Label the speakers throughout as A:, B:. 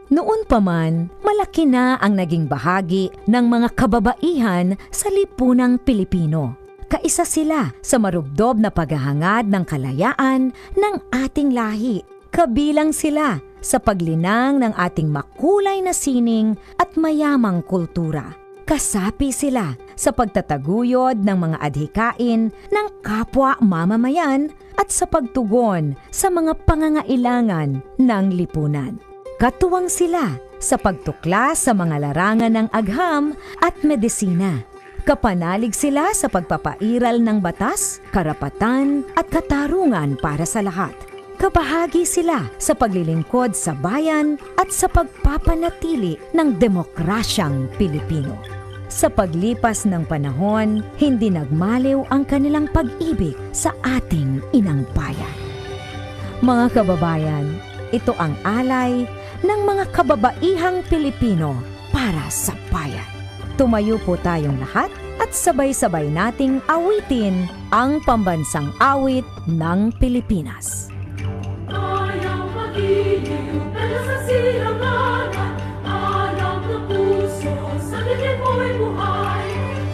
A: Noon pa man, malaki na ang naging bahagi ng mga kababaihan sa lipunang Pilipino. Kaisa sila sa marubdob na paghahangad ng kalayaan ng ating lahi. Kabilang sila sa paglinang ng ating makulay na sining at mayamang kultura. Kasapi sila sa pagtataguyod ng mga adhikain ng kapwa mamamayan at sa pagtugon sa mga pangangailangan ng lipunan. Katuwang sila sa pagtuklas sa mga larangan ng agham at medisina. Kapanalig sila sa pagpapairal ng batas, karapatan at katarungan para sa lahat. Kabahagi sila sa paglilingkod sa bayan at sa pagpapanatili ng demokrasyang Pilipino. Sa paglipas ng panahon, hindi nagmaliw ang kanilang pag-ibig sa ating inang bayan. Mga kababayan, ito ang alay ng mga kababaihang Pilipino para sa bayan. Tumayo po tayong lahat at sabay-sabay nating awitin ang pambansang awit ng Pilipinas.
B: Ayaw mag-iliw, pero sa silanganan, alam ng puso, sa bibig mo'y buhay.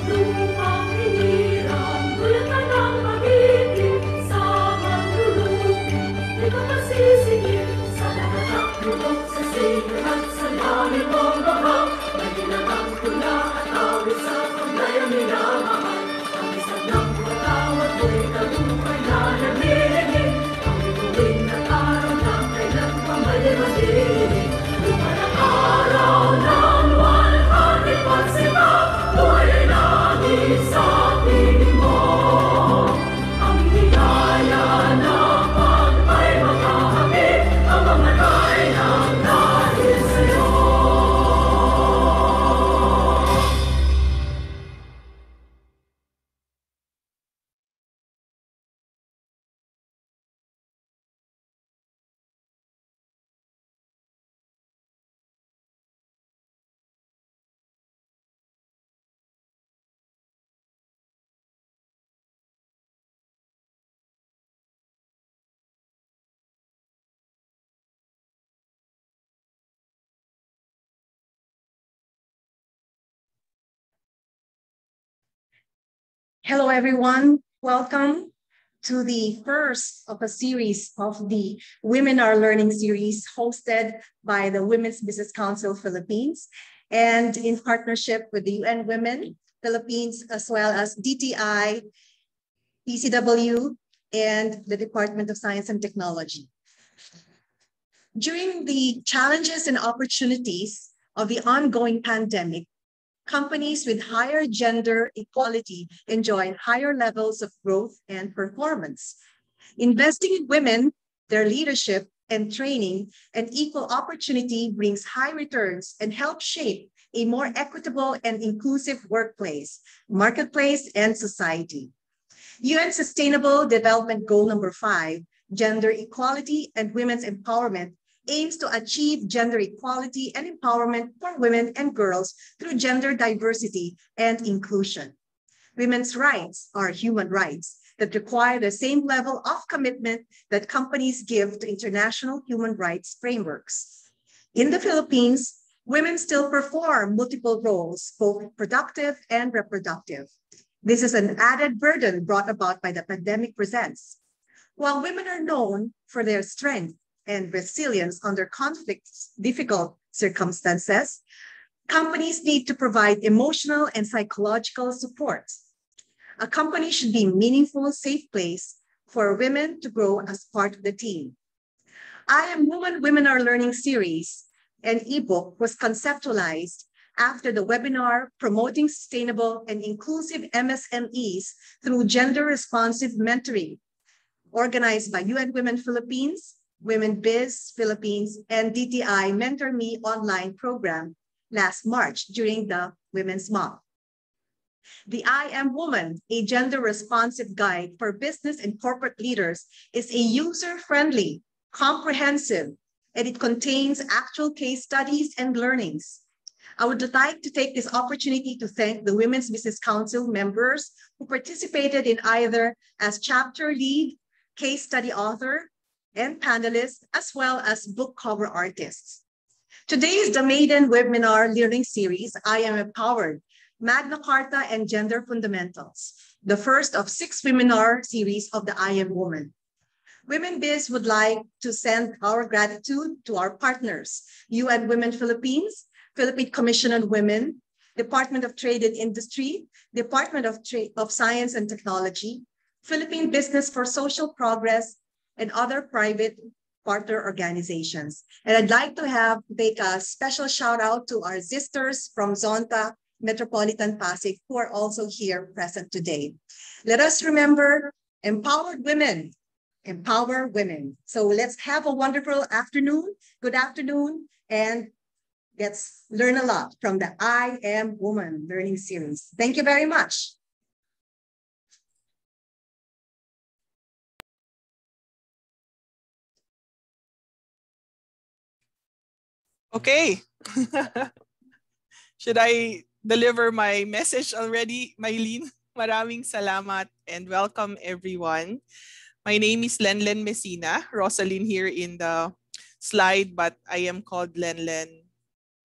B: Lupang hiniran, gulot ka ng mag-iliw, sa manlulupi, di ka masisigil. Sa lahat ng lulog, sa silang at sa langit mong bahang, may ginagang tula at awit sa paglayang minamahal. Ang isang ng matawad mo'y tagumpay na namiligid. Lupa ng araw ng walhati
C: Hello, everyone. Welcome to the first of a series of the Women Are Learning series hosted by the Women's Business Council Philippines and in partnership with the UN Women Philippines, as well as DTI, PCW, and the Department of Science and Technology. During the challenges and opportunities of the ongoing pandemic, companies with higher gender equality enjoy higher levels of growth and performance. Investing in women, their leadership and training, and equal opportunity brings high returns and helps shape a more equitable and inclusive workplace, marketplace, and society. UN Sustainable Development Goal number 5, Gender Equality and Women's Empowerment, aims to achieve gender equality and empowerment for women and girls through gender diversity and inclusion. Women's rights are human rights that require the same level of commitment that companies give to international human rights frameworks. In the Philippines, women still perform multiple roles, both productive and reproductive. This is an added burden brought about by the pandemic presents. While women are known for their strength and resilience under conflicts, difficult circumstances, companies need to provide emotional and psychological support. A company should be a meaningful, safe place for women to grow as part of the team. I Am Woman, Women Are Learning series, an ebook was conceptualized after the webinar Promoting Sustainable and Inclusive MSMEs Through Gender-Responsive Mentoring, organized by UN Women Philippines, Womenbiz Philippines, and DTI Mentor Me online program last March during the Women's Month. The I Am Woman, a gender-responsive guide for business and corporate leaders, is a user-friendly, comprehensive, and it contains actual case studies and learnings. I would like to take this opportunity to thank the Women's Business Council members who participated in either as chapter lead, case study author, and panelists, as well as book cover artists. Today is the maiden webinar learning series, I Am Empowered, Magna Carta and Gender Fundamentals, the first of 6 webinar series of the I Am Woman. Womenbiz would like to send our gratitude to our partners, UN Women Philippines, Philippine Commission on Women, Department of Trade and Industry, Department of Science and Technology, Philippine Business for Social Progress, and other private partner organizations. And I'd like to make a special shout out to our sisters from Zonta Metropolitan Pasig who are also here present today. Let us remember, empowered women, empower women. So let's have a wonderful afternoon, good afternoon, and let's learn a lot from the I Am Woman learning series. Thank you very much.
D: Okay. Should I deliver my message already, Mylene? Maraming salamat and welcome everyone. My name is Lenlen Messina. Rosaline here in the slide, but I am called Lenlen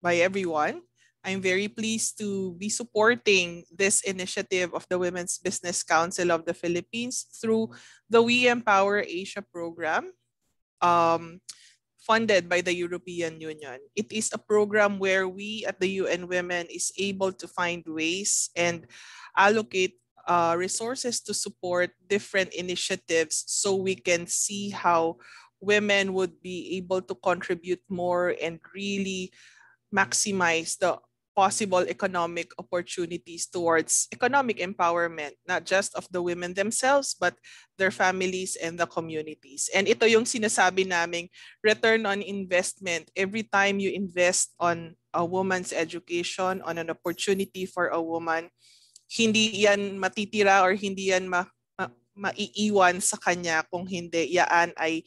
D: by everyone. I'm very pleased to be supporting this initiative of the Women's Business Council of the Philippines through the We Empower Asia program. Funded by the European Union. It is a program where we at the UN Women is able to find ways and allocate resources to support different initiatives so we can see how women would be able to contribute more and really maximize the possible economic opportunities towards economic empowerment, not just of the women themselves, but their families and the communities. And ito yung sinasabi naming return on investment. Every time you invest on a woman's education, on an opportunity for a woman, hindi yan matitira or hindi yan maiiwan sa kanya kung hindi yan ay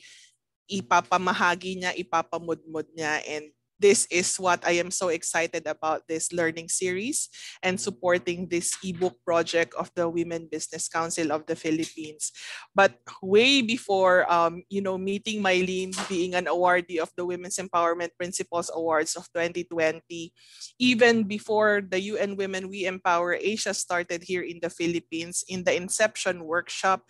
D: ipapamahagi niya, ipapamudmud niya, and this is what I am so excited about this learning series and supporting this ebook project of the Women Business Council of the Philippines. But way before, meeting Mylene, being an awardee of the Women's Empowerment Principles Awards of 2020, even before the UN Women We Empower Asia started here in the Philippines, in the inception workshop,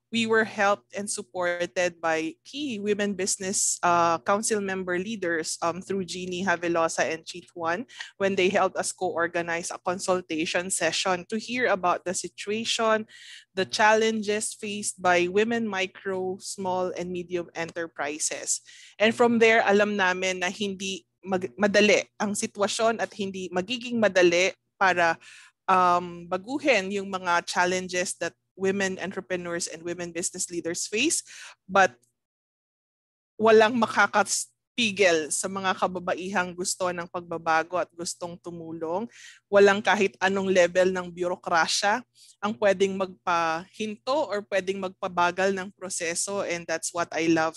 D: we were helped and supported by key women business council member leaders through Jeannie Havelosa and Chitwan when they helped us co-organize a consultation session to hear about the situation, the challenges faced by women micro, small, and medium enterprises. And from there, alam namin na hindi madali ang sitwasyon at hindi magiging madali para baguhin yung mga challenges that women entrepreneurs and women business leaders face, but walang makakapigil sa mga kababaihang gusto ng pagbabago at gustong tumulong. Walang kahit anong level ng bureaucracia ang pwedeng magpahinto or pwedeng magpabagal ng proseso, and that's what I love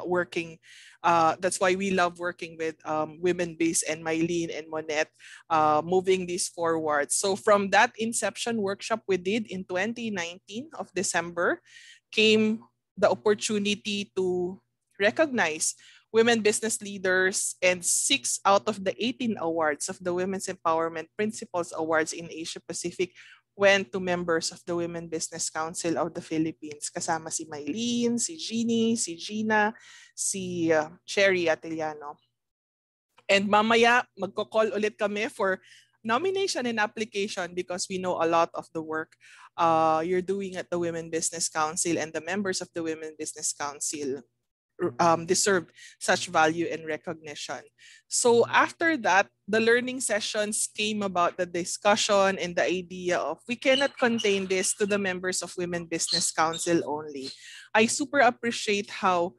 D: working. That's why we love working with Womenbiz and Mylene and Monette, moving this forward. So from that inception workshop we did in 2019 of December came the opportunity to recognize women business leaders, and 6 out of the 18 awards of the Women's Empowerment Principles Awards in Asia Pacific went to members of the Women Business Council of the Philippines. Kasama si Mylene, si Jeannie, si Gina, si Sherry Atiliano. And mamaya, magko-call ulit kami for nomination and application because we know a lot of the work you're doing at the Women Business Council, and the members of the Women Business Council deserve such value and recognition. So after that, the learning sessions came about the discussion and the idea of we cannot contain this to the members of Women Business Council only. I super appreciate how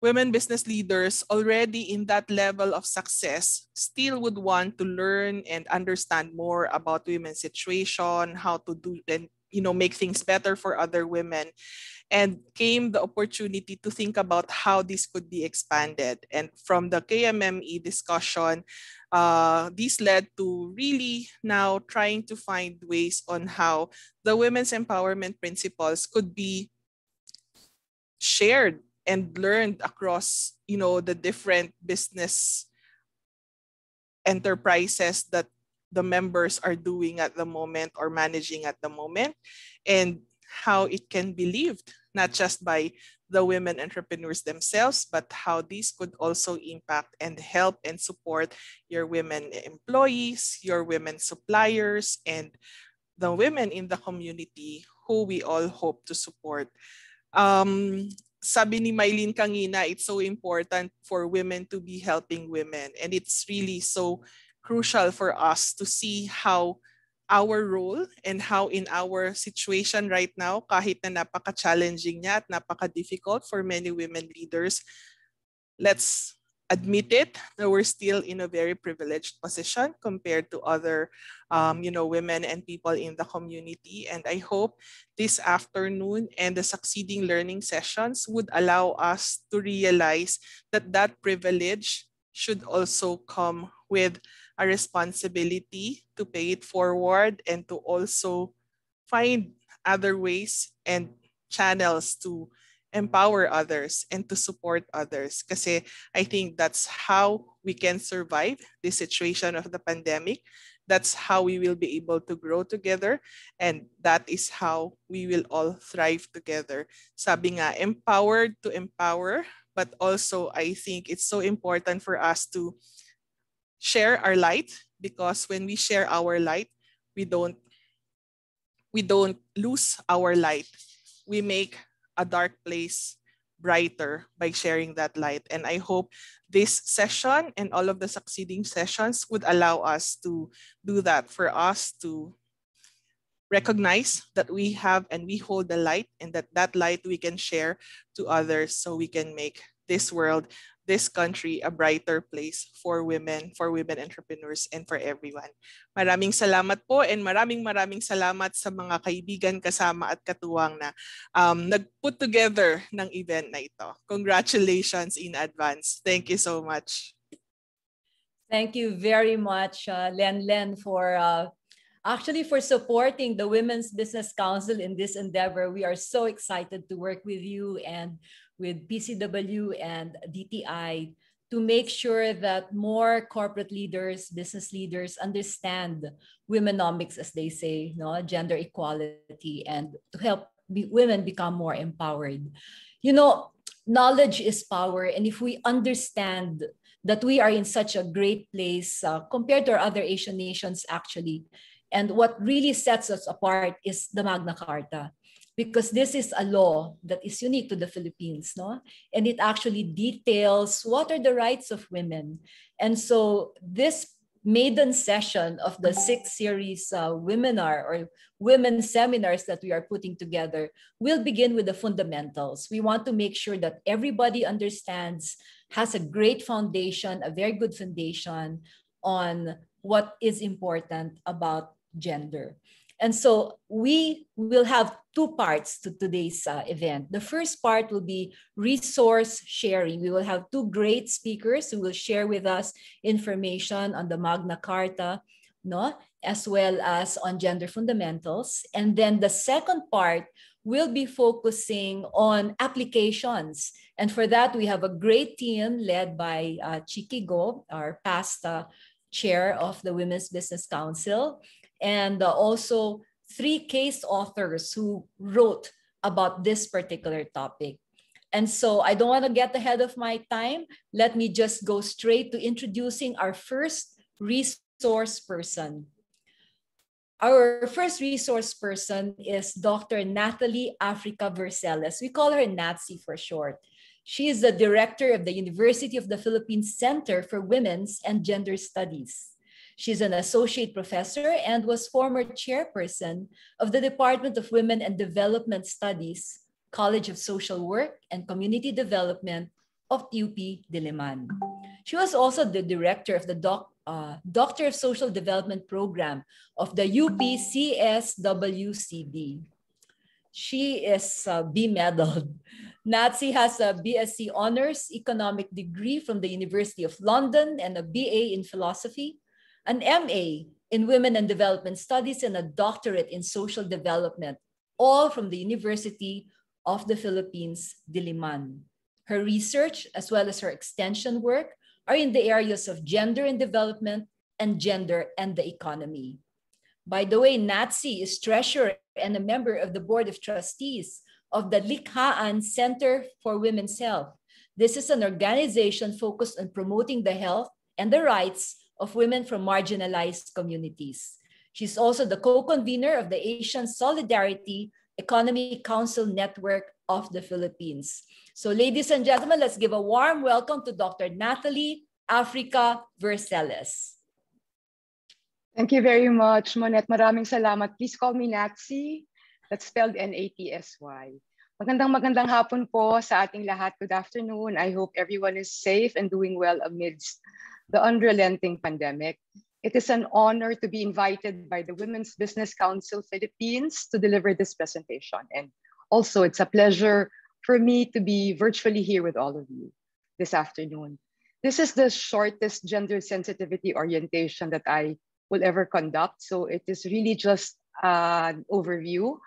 D: women business leaders already in that level of success still would want to learn and understand more about women's situation, how to do and make things better for other women. And came the opportunity to think about how this could be expanded. And from the KMME discussion, this led to really now trying to find ways on how the women's empowerment principles could be shared and learned across, the different business enterprises that the members are doing at the moment or managing at the moment, and how it can be lived, not just by the women entrepreneurs themselves, but how these could also impact and help and support your women employees, your women suppliers, and the women in the community who we all hope to support. Sabi ni Mylene kanina, it's so important for women to be helping women. And it's really so crucial for us to see how our role and how in our situation right now, kahit na napaka-challenging niya at napaka-difficult for many women leaders, let's admit it, that we're still in a very privileged position compared to other, women and people in the community. And I hope this afternoon and the succeeding learning sessions would allow us to realize that that privilege should also come with a responsibility to pay it forward and to also find other ways and channels to empower others and to support others. Kasi I think that's how we can survive this situation of the pandemic. That's how we will be able to grow together, and that is how we will all thrive together. Sabi nga, empowered to empower, but also I think it's so important for us to share our light, because when we share our light, we don't lose our light. We make a dark place brighter by sharing that light. And I hope this session and all of the succeeding sessions would allow us to do that, for us to recognize that we have and we hold the light, and that light we can share to others so we can make this world, this country, a brighter place for women entrepreneurs, and for everyone. Maraming salamat po, and maraming salamat sa mga kaibigan, kasama at katuwang na nag-put together ng event na ito. Congratulations in advance. Thank you so much.
E: Thank you very much, Len, for actually for supporting the Women's Business Council in this endeavor. We are so excited to work with you and with PCW and DTI to make sure that more corporate leaders, business leaders understand womenomics, as they say, no, gender equality, and to help women become more empowered. You know, knowledge is power, and if we understand that we are in such a great place compared to our other Asian nations, actually, and what really sets us apart is the Magna Carta, because this is a law that is unique to the Philippines, no? And it actually details what are the rights of women. And so this maiden session of the 6th series WOMENar or women seminars that we are putting together will begin with the fundamentals. We want to make sure that everybody understands, has a great foundation, a very good foundation on what is important about gender. And so we will have two parts to today's event. The first part will be resource sharing. We will have two great speakers who will share with us information on the Magna Carta, no, as well as on gender fundamentals. And then the second part will be focusing on applications. And for that, we have a great team led by Chiki Go, our past chair of the Women's Business Council, and also 3 case authors who wrote about this particular topic. And so I don't want to get ahead of my time. Let me just go straight to introducing our first resource person. Our first resource person is Dr. Natalie Africa Verceles. We call her Natsi for short. She is the director of the University of the Philippines Center for Women's and Gender Studies. She's an associate professor and was former chairperson of the Department of Women and Development Studies, College of Social Work and Community Development of UP Diliman. She was also the director of the Doctor of Social Development Program of the UP CSWCD. She is B-medaled. Natsi has a BSc Honors Economic degree from the University of London and a BA in Philosophy, an MA in Women and Development Studies, and a doctorate in Social Development, all from the University of the Philippines, Diliman. Her research, as well as her extension work, are in the areas of gender and development and gender and the economy. By the way, Natsi is treasurer and a member of the Board of Trustees of the Likhaan Center for Women's Health. This is an organization focused on promoting the health and the rights of women from marginalized communities. She's also the co-convener of the Asian Solidarity Economy Council Network of the Philippines. So ladies and gentlemen, let's give a warm welcome to Dr. Natalie Africa Verceles.
F: Thank you very much, Monette. Maraming salamat. Please call me Natsi. That's spelled N-A-T-S-Y. Magandang hapon po sa ating lahat. Good afternoon. I hope everyone is safe and doing well amidst the unrelenting pandemic. It is an honor to be invited by the Women's Business Council Philippines to deliver this presentation. And also, it's a pleasure for me to be virtually here with all of you this afternoon. This is the shortest gender sensitivity orientation that I will ever conduct. So it is really just an overview.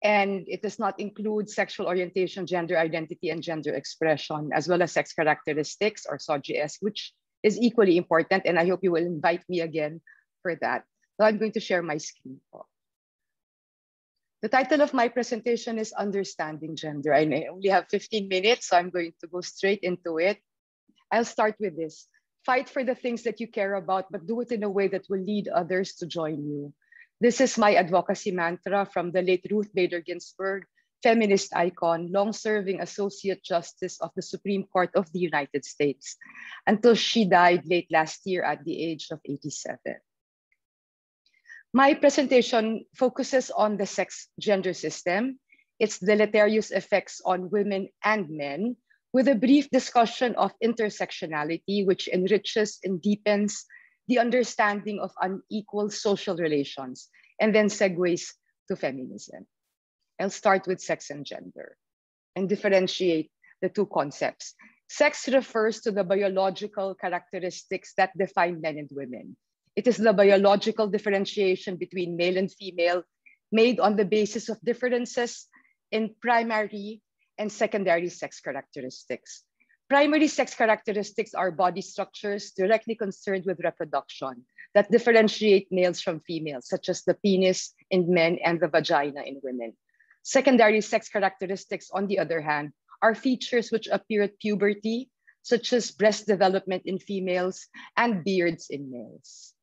F: And it does not include sexual orientation, gender identity, and gender expression, as well as sex characteristics or SOGS, which is equally important. And I hope you will invite me again for that. So I'm going to share my screen. The title of my presentation is Understanding Gender. I only have 15 minutes, so I'm going to go straight into it. I'll start with this. Fight for the things that you care about, but do it in a way that will lead others to join you. This is my advocacy mantra from the late Ruth Bader Ginsburg, feminist icon, long-serving Associate Justice of the Supreme Court of the United States, until she died late last year at the age of 87. My presentation focuses on the sex-gender system, its deleterious effects on women and men, with a brief discussion of intersectionality, which enriches and deepens the understanding of unequal social relations, and then segues to feminism. I'll start with sex and gender and differentiate the two concepts. Sex refers to the biological characteristics that define men and women. It is the biological differentiation between male and female made on the basis of differences in primary and secondary sex characteristics. Primary sex characteristics are body structures directly concerned with reproduction that differentiate males from females, such as the penis in men and the vagina in women. Secondary sex characteristics, on the other hand, are features which appear at puberty, such as breast development in females and beards in males.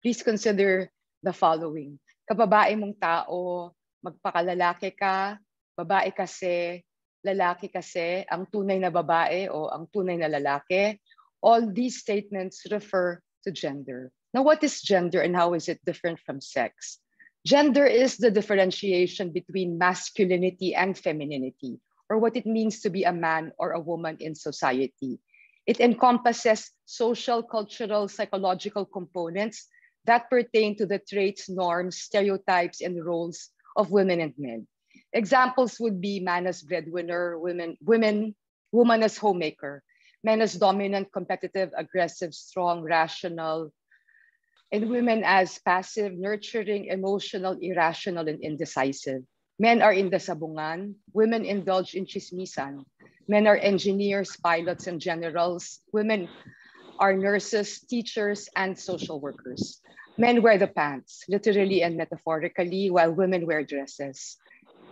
F: Please consider the following. Kababae mong tao, magpakalalaki ka, babae kasi, lalaki kasi, ang tunay na babae o ang tunay na lalaki. All these statements refer to gender. Now, what is gender and how is it different from sex? Gender is the differentiation between masculinity and femininity, or what it means to be a man or a woman in society. It encompasses social, cultural, psychological components that pertain to the traits, norms, stereotypes, and roles of women and men. Examples would be man as breadwinner, woman as homemaker, men as dominant, competitive, aggressive, strong, rational, and women as passive, nurturing, emotional, irrational, and indecisive. Men are in the sabungan, women indulge in chismisan. Men are engineers, pilots, and generals. Women are nurses, teachers, and social workers. Men wear the pants, literally and metaphorically, while women wear dresses.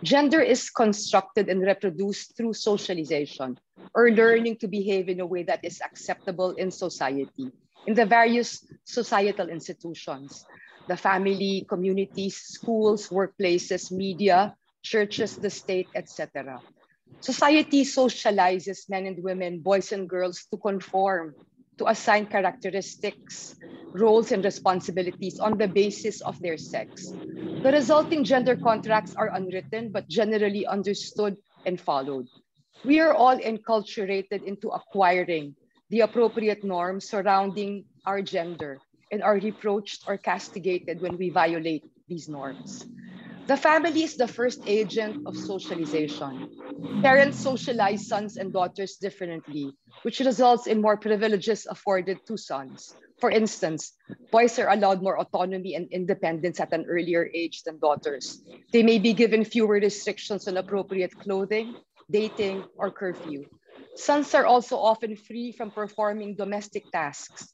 F: Gender is constructed and reproduced through socialization, or learning to behave in a way that is acceptable in society, in the various societal institutions, the family, communities, schools, workplaces, media, churches, the state, etc. Society socializes men and women, boys and girls to conform, to assign characteristics, roles, and responsibilities on the basis of their sex. The resulting gender contracts are unwritten but generally understood and followed. We are all enculturated into acquiring the appropriate norms surrounding our gender and are reproached or castigated when we violate these norms. The family is the first agent of socialization. Parents socialize sons and daughters differently, which results in more privileges afforded to sons. For instance, boys are allowed more autonomy and independence at an earlier age than daughters. They may be given fewer restrictions on appropriate clothing, dating, or curfew. Sons are also often free from performing domestic tasks,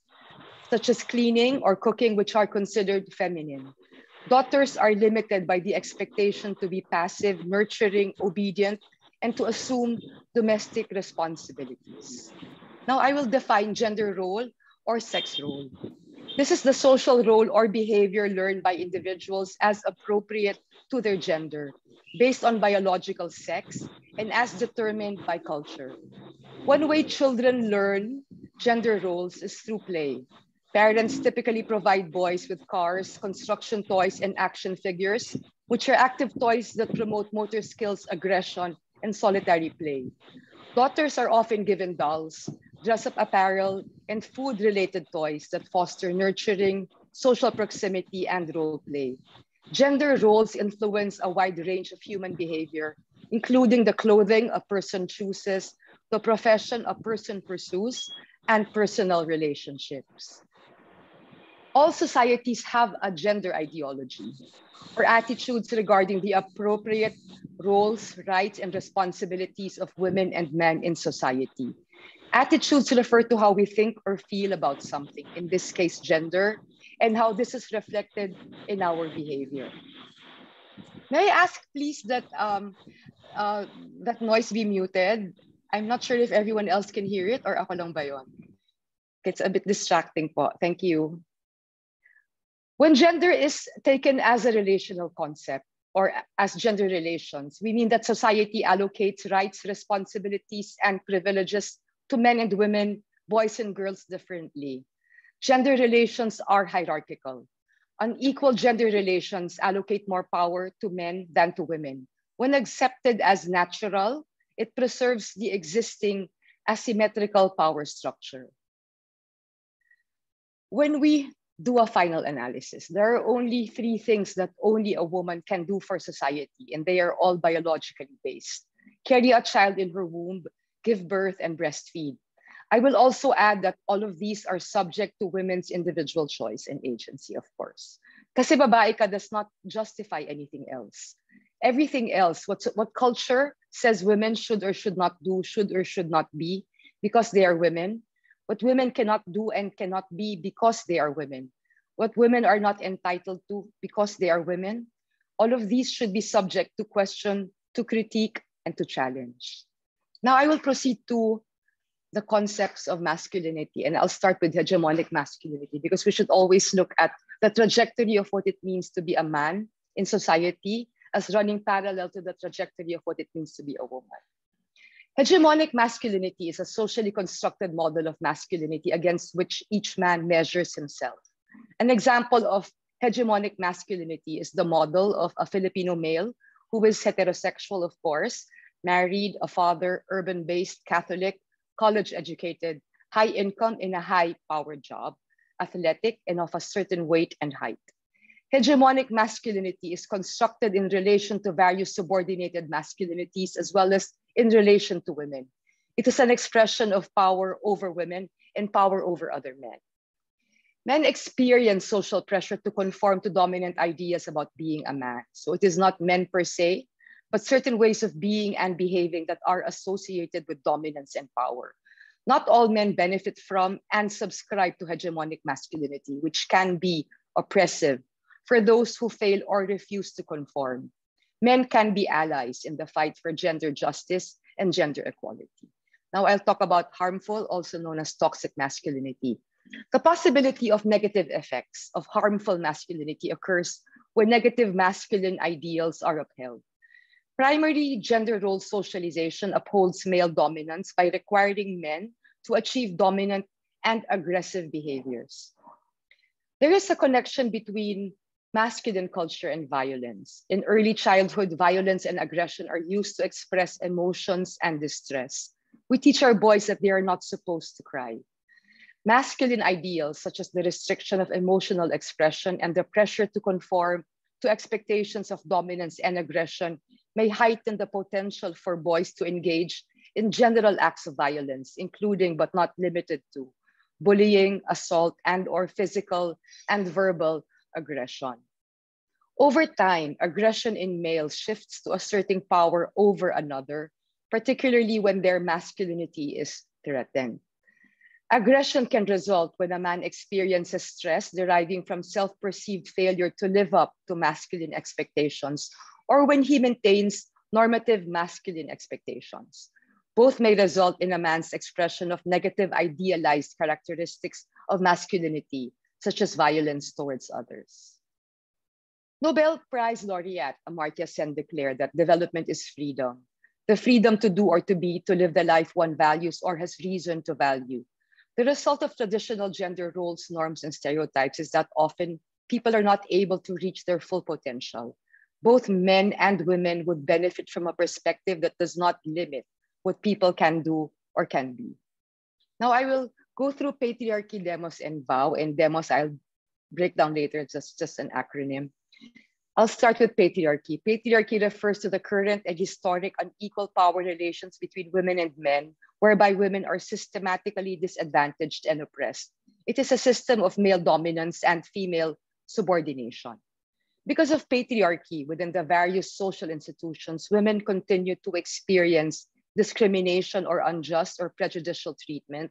F: such as cleaning or cooking, which are considered feminine. Daughters are limited by the expectation to be passive, nurturing, obedient, and to assume domestic responsibilities. Now I will define gender role or sex role. This is the social role or behavior learned by individuals as appropriate to their gender, based on biological sex and as determined by culture. One way children learn gender roles is through play. Parents typically provide boys with cars, construction toys, and action figures, which are active toys that promote motor skills, aggression, and solitary play. Daughters are often given dolls, dress-up apparel, and food-related toys that foster nurturing, social proximity, and role play. Gender roles influence a wide range of human behavior, including the clothing a person chooses, the profession a person pursues, and personal relationships. All societies have a gender ideology, or attitudes regarding the appropriate roles, rights, and responsibilities of women and men in society. Attitudes refer to how we think or feel about something, in this case, gender, and how this is reflected in our behavior. May I ask, please, that that noise be muted? I'm not sure if everyone else can hear it or ako lang ba yun? It's a bit distracting po. Thank you. When gender is taken as a relational concept or as gender relations, we mean that society allocates rights, responsibilities, and privileges to men and women, boys and girls differently. Gender relations are hierarchical. Unequal gender relations allocate more power to men than to women. When accepted as natural, it preserves the existing asymmetrical power structure. When we do a final analysis, there are only 3 things that only a woman can do for society, and they are all biologically based. Carry a child in her womb, give birth, and breastfeed. I will also add that all of these are subject to women's individual choice and agency, of course. Kasi babae ka does not justify anything else. Everything else, what culture says women should or should not do, should or should not be, because they are women. What women cannot do and cannot be because they are women. What women are not entitled to because they are women. All of these should be subject to question, to critique, and to challenge. Now I will proceed to the concepts of masculinity, and I'll start with hegemonic masculinity because we should always look at the trajectory of what it means to be a man in society as running parallel to the trajectory of what it means to be a woman. Hegemonic masculinity is a socially constructed model of masculinity against which each man measures himself. An example of hegemonic masculinity is the model of a Filipino male who is heterosexual, of course, married, a father, urban-based, Catholic, college-educated, high income in a high-powered job, athletic, and of a certain weight and height. Hegemonic masculinity is constructed in relation to various subordinated masculinities as well as in relation to women. It is an expression of power over women and power over other men. Men experience social pressure to conform to dominant ideas about being a man. So it is not men per se, but certain ways of being and behaving that are associated with dominance and power. Not all men benefit from and subscribe to hegemonic masculinity, which can be oppressive for those who fail or refuse to conform. Men can be allies in the fight for gender justice and gender equality. Now I'll talk about harmful, also known as toxic masculinity. The possibility of negative effects of harmful masculinity occurs when negative masculine ideals are upheld. Primary gender role socialization upholds male dominance by requiring men to achieve dominant and aggressive behaviors. There is a connection between masculine culture and violence. In early childhood, violence and aggression are used to express emotions and distress. We teach our boys that they are not supposed to cry. Masculine ideals, such as the restriction of emotional expression and the pressure to conform to expectations of dominance and aggression, may heighten the potential for boys to engage in general acts of violence, including but not limited to bullying, assault, and/or physical and verbal aggression. Over time, aggression in males shifts to asserting power over another, particularly when their masculinity is threatened. Aggression can result when a man experiences stress deriving from self-perceived failure to live up to masculine expectations, or when he maintains normative masculine expectations. Both may result in a man's expression of negative idealized characteristics of masculinity, such as violence towards others. Nobel Prize laureate Amartya Sen declared that development is freedom, the freedom to do or to be, to live the life one values or has reason to value. The result of traditional gender roles, norms, and stereotypes is that often people are not able to reach their full potential. Both men and women would benefit from a perspective that does not limit what people can do or can be. Now I will go through patriarchy, demos, and vow. And demos I'll break down later, it's just an acronym. I'll start with patriarchy. Patriarchy refers to the current and historic unequal power relations between women and men, whereby women are systematically disadvantaged and oppressed. It is a system of male dominance and female subordination. Because of patriarchy within the various social institutions, women continue to experience discrimination or unjust or prejudicial treatment,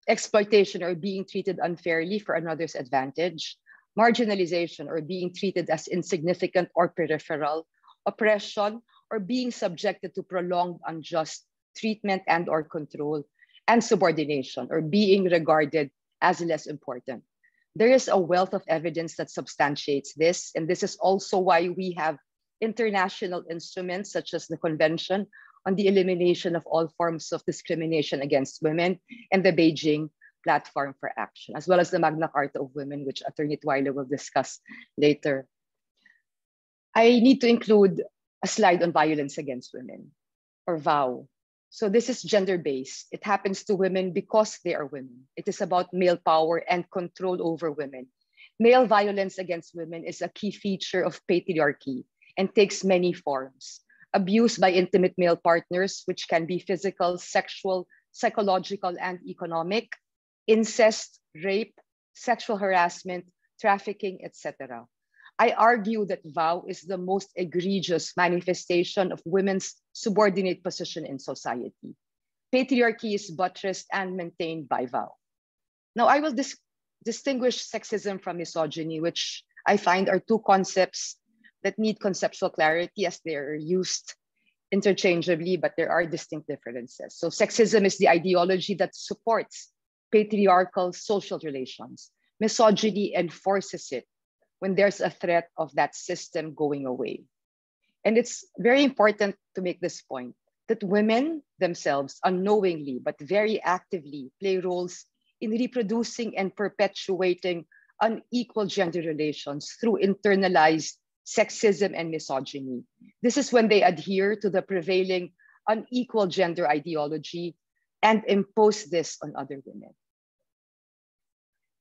F: exploitation or being treated unfairly for another's advantage, marginalization or being treated as insignificant or peripheral, oppression or being subjected to prolonged unjust treatment and or control, and subordination or being regarded as less important. There is a wealth of evidence that substantiates this, and this is also why we have international instruments such as the Convention on the Elimination of All Forms of Discrimination Against Women and the Beijing Platform for Action, as well as the Magna Carta of Women, which Attorney Twyla will discuss later. I need to include a slide on violence against women, or VOW. So this is gender-based. It happens to women because they are women. It is about male power and control over women. Male violence against women is a key feature of patriarchy and takes many forms. abuse by intimate male partners, which can be physical, sexual, psychological, and economic, incest, rape, sexual harassment, trafficking, etc. I argue that vow is the most egregious manifestation of women's subordinate position in society. Patriarchy is buttressed and maintained by vow. Now, I will distinguish sexism from misogyny, which I find are two concepts that need conceptual clarity as they're used interchangeably, but there are distinct differences. So sexism is the ideology that supports patriarchal social relations. Misogyny enforces it when there's a threat of that system going away. And it's very important to make this point, that women themselves unknowingly but very actively play roles in reproducing and perpetuating unequal gender relations through internalized sexism and misogyny. This is when they adhere to the prevailing unequal gender ideology and impose this on other women.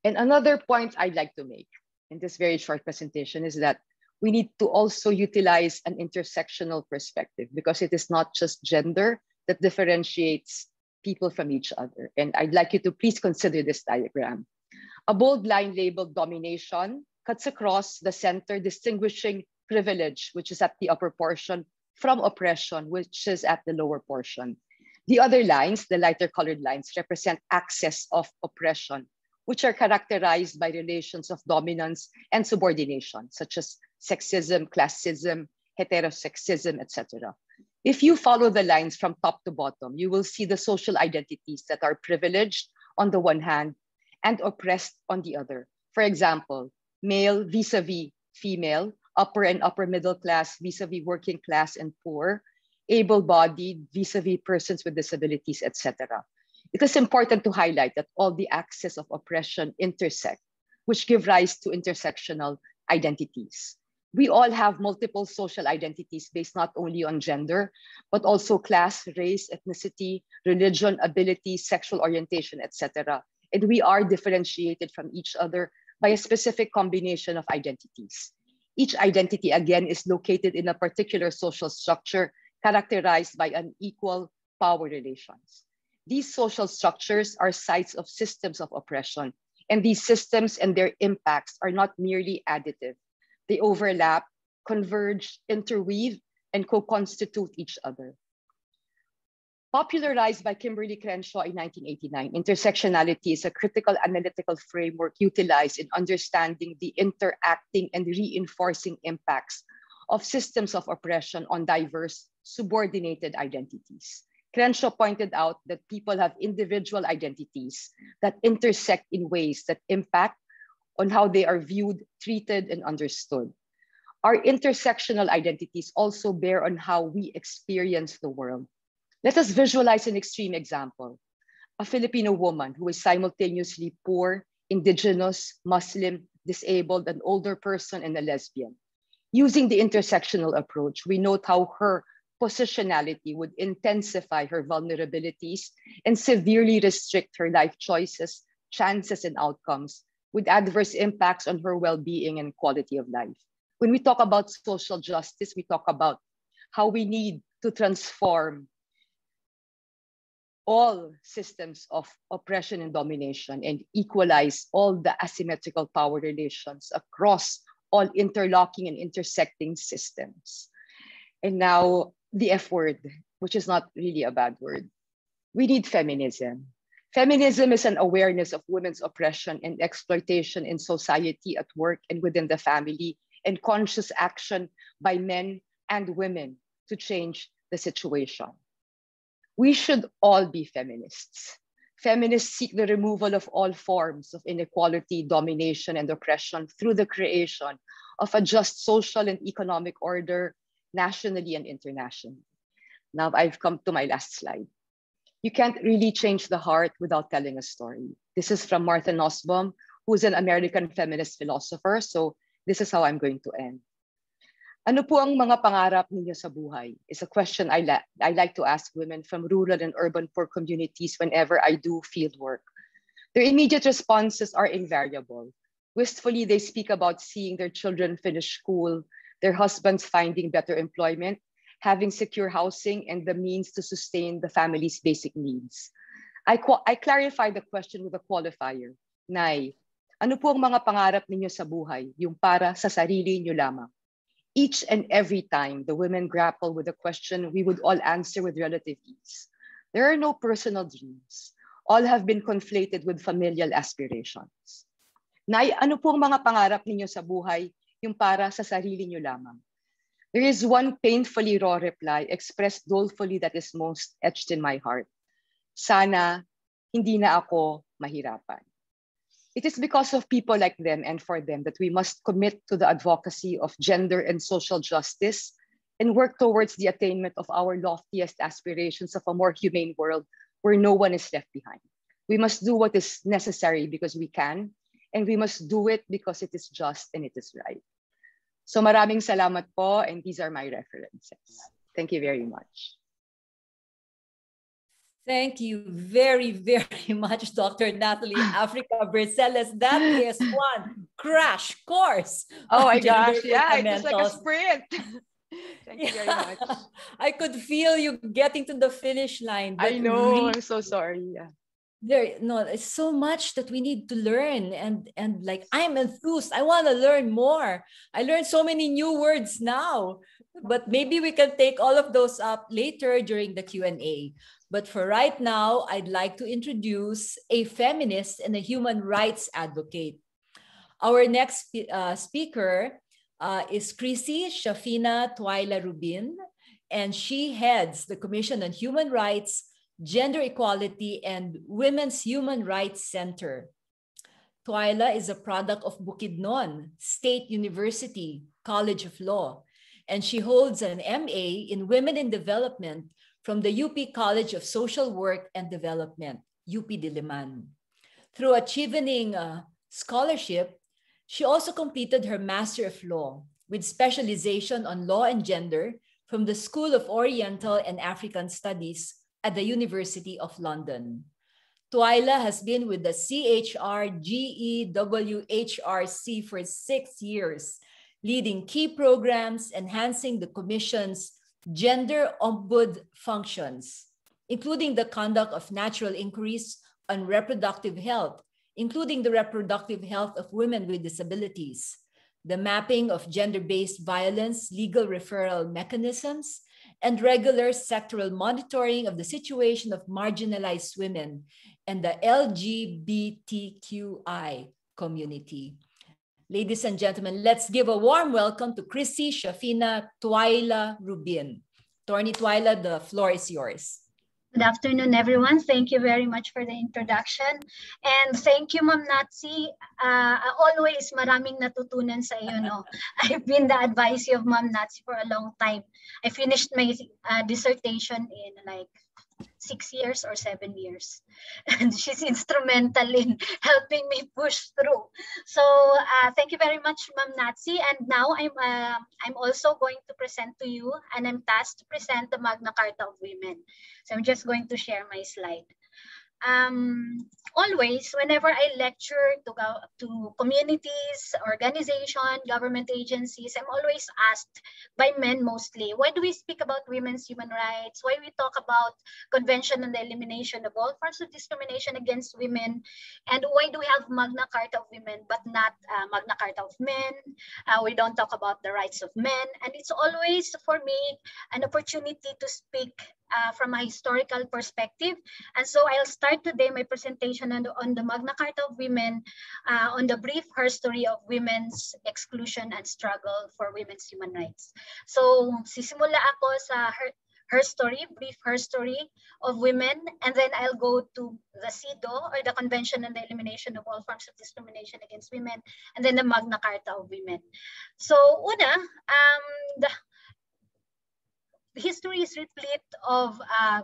F: And another point I'd like to make in this very short presentation is that we need to also utilize an intersectional perspective, because it is not just gender that differentiates people from each other. And I'd like you to please consider this diagram. A bold line labeled domination cuts across the center, distinguishing privilege, which is at the upper portion, from oppression, which is at the lower portion. The other lines, the lighter colored lines, represent access of oppression, which are characterized by relations of dominance and subordination, such as sexism, classism, heterosexism, etc. If you follow the lines from top to bottom, you will see the social identities that are privileged on the one hand and oppressed on the other. For example, male vis-a-vis female, upper and upper middle class vis-a-vis working class and poor, able-bodied vis-a-vis persons with disabilities, etc. It is important to highlight that all the axes of oppression intersect, which give rise to intersectional identities. We all have multiple social identities based not only on gender, but also class, race, ethnicity, religion, ability, sexual orientation, etc. And we are differentiated from each other by a specific combination of identities. Each identity, again, is located in a particular social structure characterized by unequal power relations. These social structures are sites of systems of oppression, and these systems and their impacts are not merely additive. They overlap, converge, interweave, and co-constitute each other. Popularized by Kimberly Crenshaw in 1989, intersectionality is a critical analytical framework utilized in understanding the interacting and reinforcing impacts of systems of oppression on diverse subordinated identities. Crenshaw pointed out that people have individual identities that intersect in ways that impact on how they are viewed, treated, and understood. Our intersectional identities also bear on how we experience the world. Let us visualize an extreme example. A Filipino woman who is simultaneously poor, indigenous, Muslim, disabled, an older person, and a lesbian. Using the intersectional approach, we note how her positionality would intensify her vulnerabilities and severely restrict her life choices, chances, and outcomes, with adverse impacts on her well-being and quality of life. When we talk about social justice, we talk about how we need to transform all systems of oppression and domination and equalize all the asymmetrical power relations across all interlocking and intersecting systems. And now the F word, which is not really a bad word. We need feminism. Feminism is an awareness of women's oppression and exploitation in society, at work, and within the family, and conscious action by men and women to change the situation. We should all be feminists. Feminists seek the removal of all forms of inequality, domination, and oppression through the creation of a just social and economic order, nationally and internationally. Now I've come to my last slide. You can't really change the heart without telling a story. This is from Martha Nussbaum, who's an American feminist philosopher. So this is how I'm going to end. Ano po ang mga pangarap ninyo sa buhay? Is a question I like to ask women from rural and urban poor communities whenever I do field work. Their immediate responses are invariable. Wistfully, they speak about seeing their children finish school, their husbands finding better employment, having secure housing and the means to sustain the family's basic needs. I clarify the question with a qualifier. Nay, ano po ang mga pangarap ninyo sa buhay, yung para sa sarili niyo lamang? Each and every time the women grapple with the question, we would all answer with relative ease. There are no personal dreams. All have been conflated with familial aspirations. Nay, ano po ang mga pangarap ninyo sa buhay, yung para sa sarili niyo lamang? There is one painfully raw reply expressed dolefully that is most etched in my heart. Sana hindi na ako mahirapan. It is because of people like them and for them that we must commit to the advocacy of gender and social justice and work towards the attainment of our loftiest aspirations of a more humane world where no one is left behind. We must do what is necessary because we can, and we must do it because it is just and it is right. So maraming salamat po, and these are my references. Thank you very much.
E: Thank you very, very much, Dr. Natalie Africa Berceles. That is one crash course.
F: Oh my
E: gender
F: gosh, yeah, it was like a
E: fundamentals.
F: sprint. Thank you very much.
E: I could feel you getting to the finish line.
F: I know, I'm so sorry. Yeah.
E: It's so much that we need to learn, and like, I'm enthused. I want to learn more. I learned so many new words now, but maybe we can take all of those up later during the Q&A. But for right now, I'd like to introduce a feminist and a human rights advocate. Our next speaker is Chrissy Shafina Twyla Rubin, and she heads the Commission on Human Rights, Gender Equality, and Women's Human Rights Center. Twyla is a product of Bukidnon State University College of Law, and she holds an MA in Women in Development from the UP College of Social Work and Development, UP Diliman. Through achieving scholarship, she also completed her Master of Law with specialization on law and gender from the School of Oriental and African Studies at the University of London. Twyla has been with the CHRGEWHRC for 6 years, leading key programs enhancing the Commission's gender ombud functions, including the conduct of natural inquiries on reproductive health, including the reproductive health of women with disabilities, the mapping of gender-based violence, legal referral mechanisms, and regular sectoral monitoring of the situation of marginalized women and the LGBTQI community. Ladies and gentlemen, let's give a warm welcome to Chrissy Shafina Twyla Rubin. Attorney Twyla, the floor is yours.
G: Good afternoon, everyone. Thank you very much for the introduction. And thank you, Ma'am Natsi. Always maraming natutunan sa iyo, no? I've been the advisee of Ma'am Natsi for a long time. I finished my dissertation in like 6 years or 7 years. And she's instrumental in helping me push through. So thank you very much, Ma'am Natsi. And now I'm also going to present to you, and I'm tasked to present the Magna Carta of Women. So I'm just going to share my slide. Always, whenever I lecture to communities, organizations, government agencies, I'm always asked by men mostly, why do we speak about women's human rights? Why we talk about Convention on the Elimination of All Forms of Discrimination against Women? And why do we have Magna Carta of Women but not Magna Carta of Men? We don't talk about the rights of men. And it's always, for me, an opportunity to speak from a historical perspective. And so I'll start today my presentation on the Magna Carta of Women, on the brief history of women's exclusion and struggle for women's human rights. So sisimula ako sa her story, brief history of women, and then I'll go to the CEDAW, or the Convention on the Elimination of All Forms of Discrimination against Women, and then the Magna Carta of Women. So una, history is replete of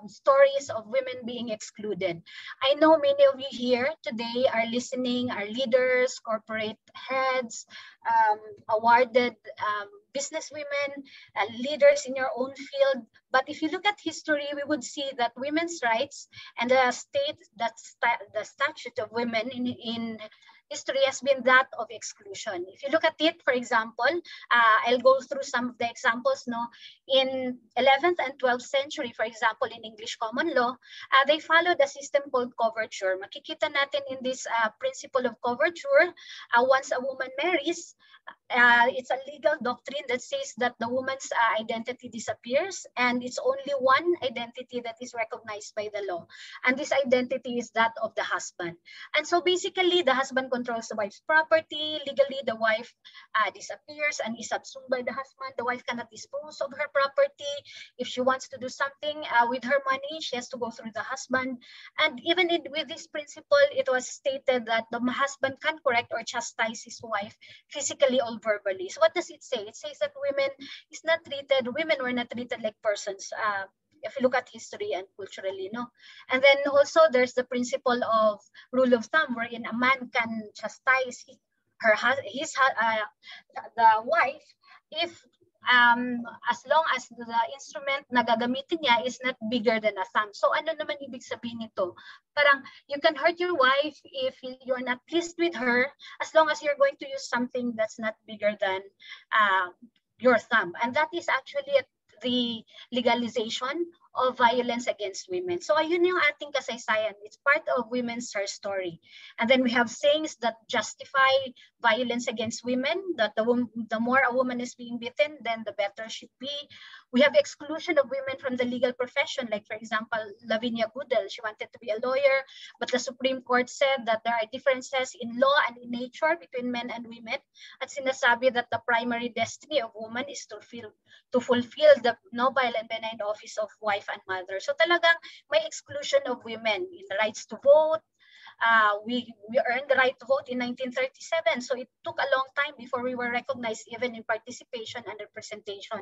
G: stories of women being excluded. I know many of you here today are listening, are leaders, corporate heads, awarded business women, leaders in your own field. But if you look at history, we would see that women's rights and the statute of women in history has been that of exclusion. If you look at it, for example, I'll go through some of the examples. No, in 11th and 12th century, for example, in English common law, they followed a system called coverture. Makikita natin in this principle of coverture, once a woman marries, it's a legal doctrine that says that the woman's identity disappears, and it's only one identity that is recognized by the law. And this identity is that of the husband. And so basically, the husband controls the wife's property. Legally, the wife disappears and is subsumed by the husband. The wife cannot dispose of her property. If she wants to do something with her money, she has to go through the husband. And even with this principle, it was stated that the husband can correct or chastise his wife physically or verbally. So what does it say? It says that women were not treated like persons. If you look at history and culturally, no. And then also there's the principle of rule of thumb, wherein a man can chastise the wife if as long as the instrument na gagamitin niya is not bigger than a thumb. So ano naman ibig sabihin nito? Parang you can hurt your wife if you're not pleased with her, as long as you're going to use something that's not bigger than your thumb. And that is actually the legalization of violence against women. So ayun yung ating kasaysayan. It's part of women's her story. And then we have sayings that justify violence against women, that the more a woman is being beaten, then the better she'd be. We have exclusion of women from the legal profession. Like, for example, Lavinia Goodell, she wanted to be a lawyer, but the Supreme Court said that there are differences in law and in nature between men and women. At sinasabi that the primary destiny of woman is to fulfill the noble and benign office of wife and mother. So talagang may exclusion of women in the rights to vote. We earned the right to vote in 1937. So it took a long time before we were recognized even in participation and representation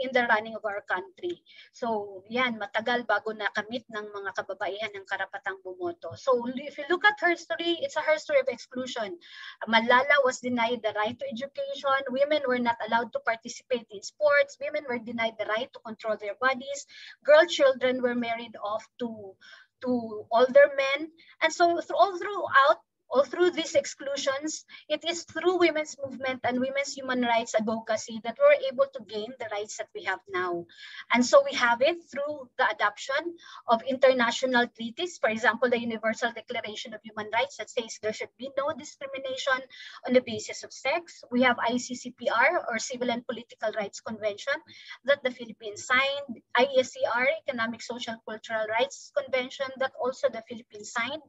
G: in the running of our country. So yan, matagal bago nakamit ng mga kababaihan ng karapatang bumoto. So if you look at her story, it's a her story of exclusion. Malala was denied the right to education. Women were not allowed to participate in sports. Women were denied the right to control their bodies. Girl children were married off to older men. And so all through these exclusions, it is through women's movement and women's human rights advocacy that we're able to gain the rights that we have now. And so we have it through the adoption of international treaties. For example, the Universal Declaration of Human Rights that says there should be no discrimination on the basis of sex. We have ICCPR, or Civil and Political Rights Convention, that the Philippines signed. ISCR, Economic, Social, Cultural Rights Convention, that also the Philippines signed.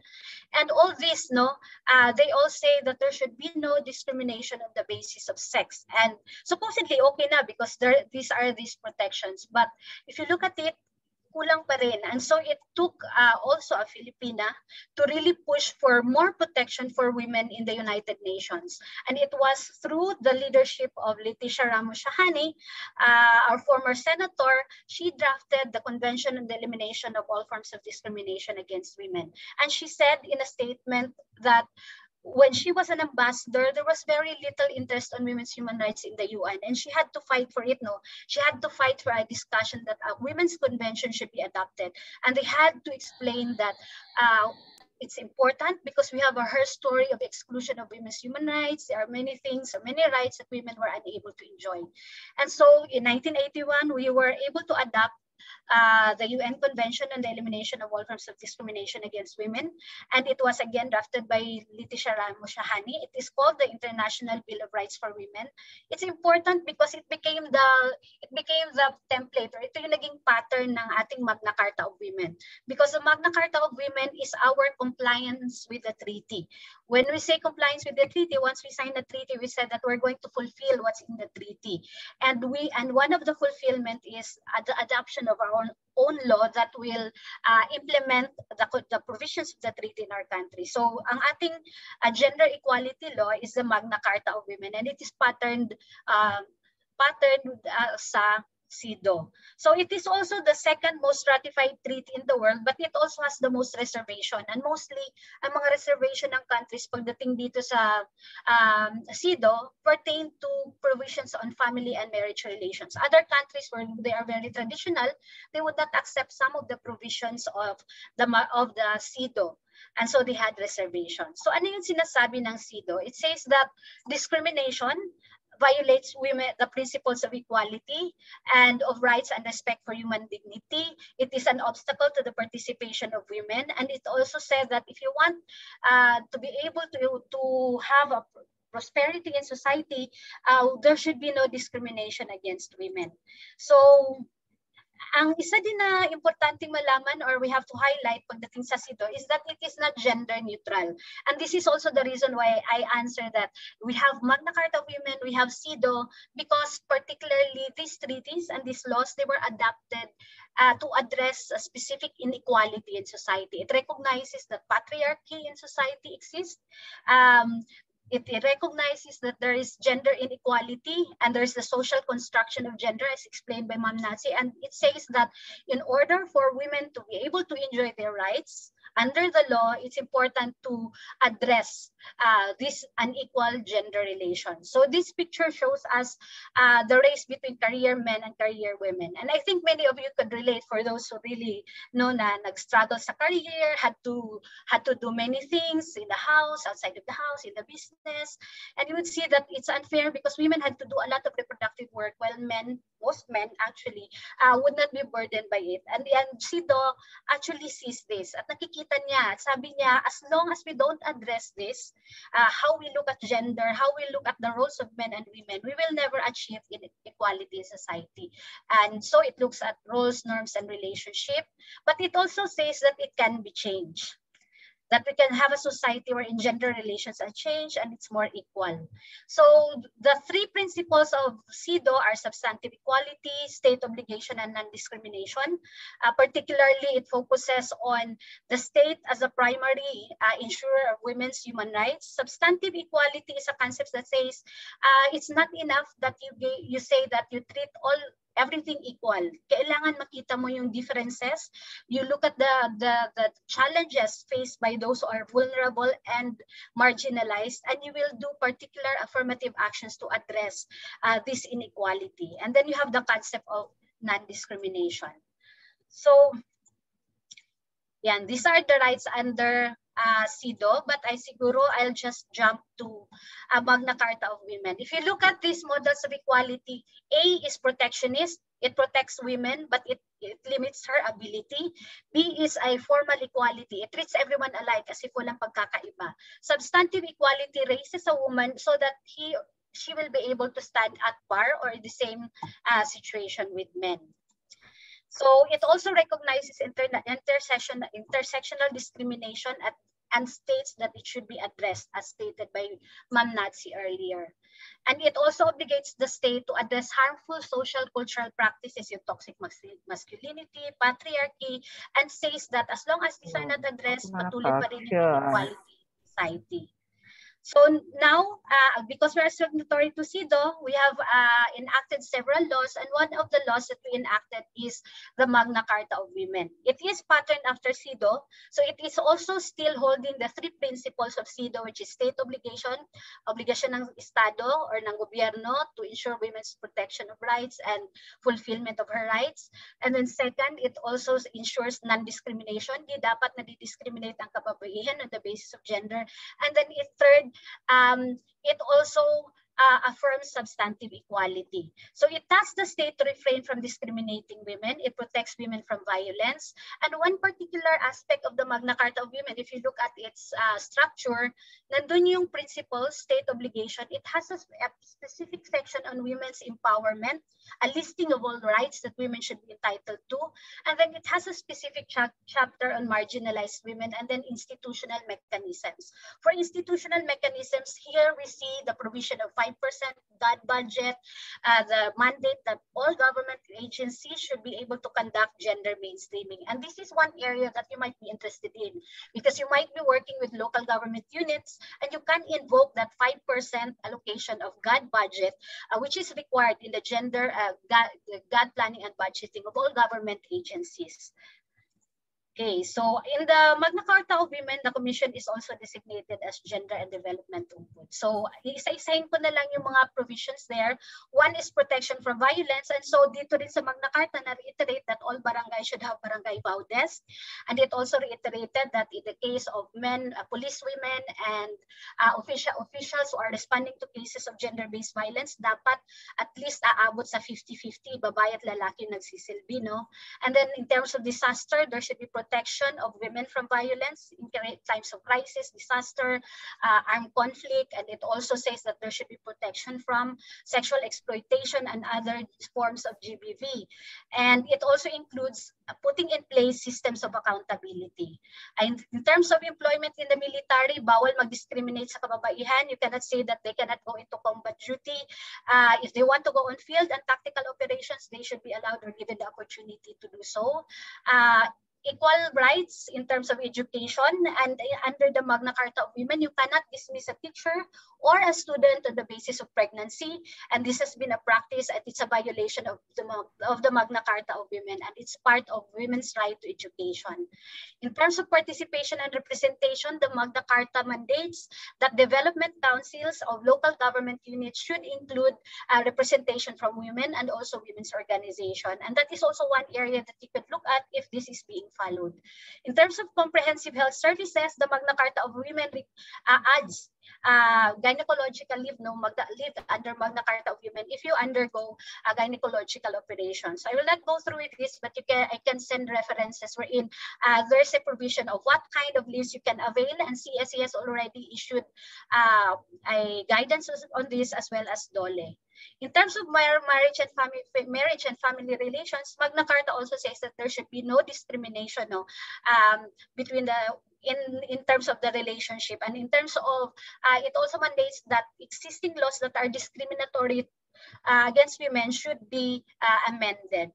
G: And all this, they all say that there should be no discrimination on the basis of sex. And supposedly okay na because these protections. But if you look at it, kulang pa rin. And so it took also a Filipina to really push for more protection for women in the United Nations. And it was through the leadership of Leticia Ramos-Shahani, our former senator. She drafted the Convention on the Elimination of All Forms of Discrimination Against Women. And she said in a statement that when she was an ambassador, there was very little interest on women's human rights in the UN, and she had to fight for it. She had to fight for a discussion that a women's convention should be adopted, and they had to explain that it's important because we have her story of exclusion of women's human rights. There are many things, or many rights that women were unable to enjoy. And so in 1981, we were able to adopt the UN Convention on the Elimination of All Forms of Discrimination Against Women, and it was again drafted by Leticia Ramos-Shahani. It is called the International Bill of Rights for Women. It's important because it became the template, or ito yung naging pattern ng ating Magna Carta of Women, because the Magna Carta of Women is our compliance with the treaty. When we say compliance with the treaty, once we sign the treaty, we said that we're going to fulfill what's in the treaty, and one of the fulfillment is the adoption of our own law that will implement the provisions of the treaty in our country. So ang ating gender equality law is the Magna Carta of Women, and it is patterned sa CEDAW. So it is also the second most ratified treaty in the world, but it also has the most reservation. And mostly, ang mga reservation ng countries pagdating dito sa CEDAW pertain to provisions on family and marriage relations. Other countries where they are very traditional, they would not accept some of the provisions of the CEDAW. And so they had reservations. So ano yung sinasabi ng CEDAW? It says that discrimination violates the principles of equality and of rights and respect for human dignity. It is an obstacle to the participation of women. And it also said that if you want to be able to have a prosperity in society, there should be no discrimination against women. So, ang isa din na importanteng malaman or we have to highlight pagdating sa CEDAW is that it is not gender neutral. And this is also the reason why I answer that we have Magna Carta of Women, we have CEDAW, because particularly these treaties and these laws, they were adapted to address a specific inequality in society. It recognizes that patriarchy in society exists. It recognizes that there is gender inequality and there's the social construction of gender as explained by Ma'am Nancy. And it says that in order for women to be able to enjoy their rights under the law, it's important to address this unequal gender relations. So this picture shows us the race between career men and career women. And I think many of you could relate for those who really know na nag-struggle sa career, had to do many things in the house, outside of the house, in the business. And you would see that it's unfair because women had to do a lot of reproductive work while most men actually would not be burdened by it. And CEDAW actually sees this at nakikita niya, sabi niya, as long as we don't address this, how we look at gender, how we look at the roles of men and women, we will never achieve equality in society. And so it looks at roles, norms, and relationship, but it also says that it can be changed. That we can have a society where gender relations are changed and it's more equal. So the three principles of CEDAW are substantive equality, state obligation, and non-discrimination. Particularly, it focuses on the state as a primary insurer of women's human rights. Substantive equality is a concept that says it's not enough that you say that you treat everything equal. Kailangan makita mo yung differences. You look at the challenges faced by those who are vulnerable and marginalized, and you will do particular affirmative actions to address this inequality. And then you have the concept of non-discrimination. So, yan, these are the rights under CEDAW, but I'll just jump to Magna Carta of Women. If you look at these models of equality, A is protectionist. It protects women, but it limits her ability. B is a formal equality. It treats everyone alike as if walang pagkakaiba. Substantive equality raises a woman so that she will be able to stand at par or the same situation with men. So it also recognizes intersectional discrimination and states that it should be addressed, as stated by Ma'am Nancy earlier. And it also obligates the state to address harmful social cultural practices, yung toxic masculinity, patriarchy, and says that as long as these are not addressed, patuloy pa rin yung inequality in society. So now, because we are signatory to CEDAW, we have enacted several laws, and one of the laws that we enacted is the Magna Carta of Women. It is patterned after CEDAW, so it is also still holding the three principles of CEDAW, which is state obligation ng Estado or ng gobyerno to ensure women's protection of rights and fulfillment of her rights. And then second, it also ensures non-discrimination. Di dapat na-discriminate ang kababaihan on the basis of gender. And then third, it also affirms substantive equality. So it tasks the state to refrain from discriminating women. It protects women from violence. And one particular aspect of the Magna Carta of Women, if you look at its structure, nandun yung principles, state obligation. It has a specific section on women's empowerment, a listing of all rights that women should be entitled to. And then it has a specific chapter on marginalized women, and then institutional mechanisms. For institutional mechanisms, here we see the provision of 5% GAD budget, the mandate that all government agencies should be able to conduct gender mainstreaming. And this is one area that you might be interested in, because you might be working with local government units and you can invoke that 5% allocation of GAD budget, which is required in the GAD planning and budgeting of all government agencies. Okay, so in the Magna Carta of Women, the Commission is also designated as Gender and Development Ombuds. So isa-isahin ko na lang yung mga provisions there. One is protection from violence, and so dito rin sa Magna Carta na-reiterate that all barangay should have barangay vow desk. And it also reiterated that in the case of men, police women, and officials who are responding to cases of gender-based violence, dapat at least aabot sa 50-50, babae at lalaki nagsisilbi, no? And then in terms of disaster, there should be protection of women from violence in times of crisis, disaster, armed conflict, and it also says that there should be protection from sexual exploitation and other forms of GBV. And it also includes putting in place systems of accountability. And in terms of employment in the military, bawal mag-discriminate sa kababaihan. You cannot say that they cannot go into combat duty. If they want to go on field and tactical operations, they should be allowed or given the opportunity to do so. Equal rights in terms of education, and under the Magna Carta of Women, you cannot dismiss a teacher or a student on the basis of pregnancy, and this has been a practice and it's a violation of the Magna Carta of Women, and it's part of women's right to education. In terms of participation and representation, the Magna Carta mandates that development councils of local government units should include representation from women and also women's organization, and that is also one area that you could look at if this is being followed. In terms of comprehensive health services, the Magna Carta of Women adds gynecological leave, leave under Magna Carta of Women if you undergo gynecological operations. I will not go through this, but I can send references wherein there's a provision of what kind of leaves you can avail, and CSE has already issued a guidance on this, as well as DOLE. In terms of marriage and family relations, Magna Carta also says that there should be no discrimination between in terms of the relationship, and in terms of it also mandates that existing laws that are discriminatory against women should be amended.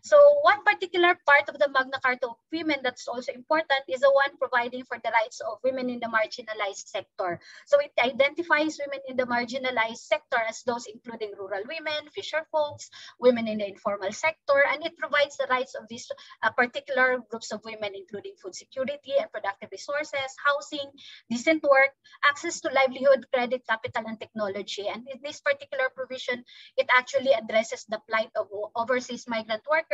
G: So one particular part of the Magna Carta of Women that's also important is the one providing for the rights of women in the marginalized sector. So it identifies women in the marginalized sector as those including rural women, fisher folks, women in the informal sector, and it provides the rights of these particular groups of women, including food security and productive resources, housing, decent work, access to livelihood, credit, capital, and technology. And in this particular provision, it actually addresses the plight of overseas migrant workers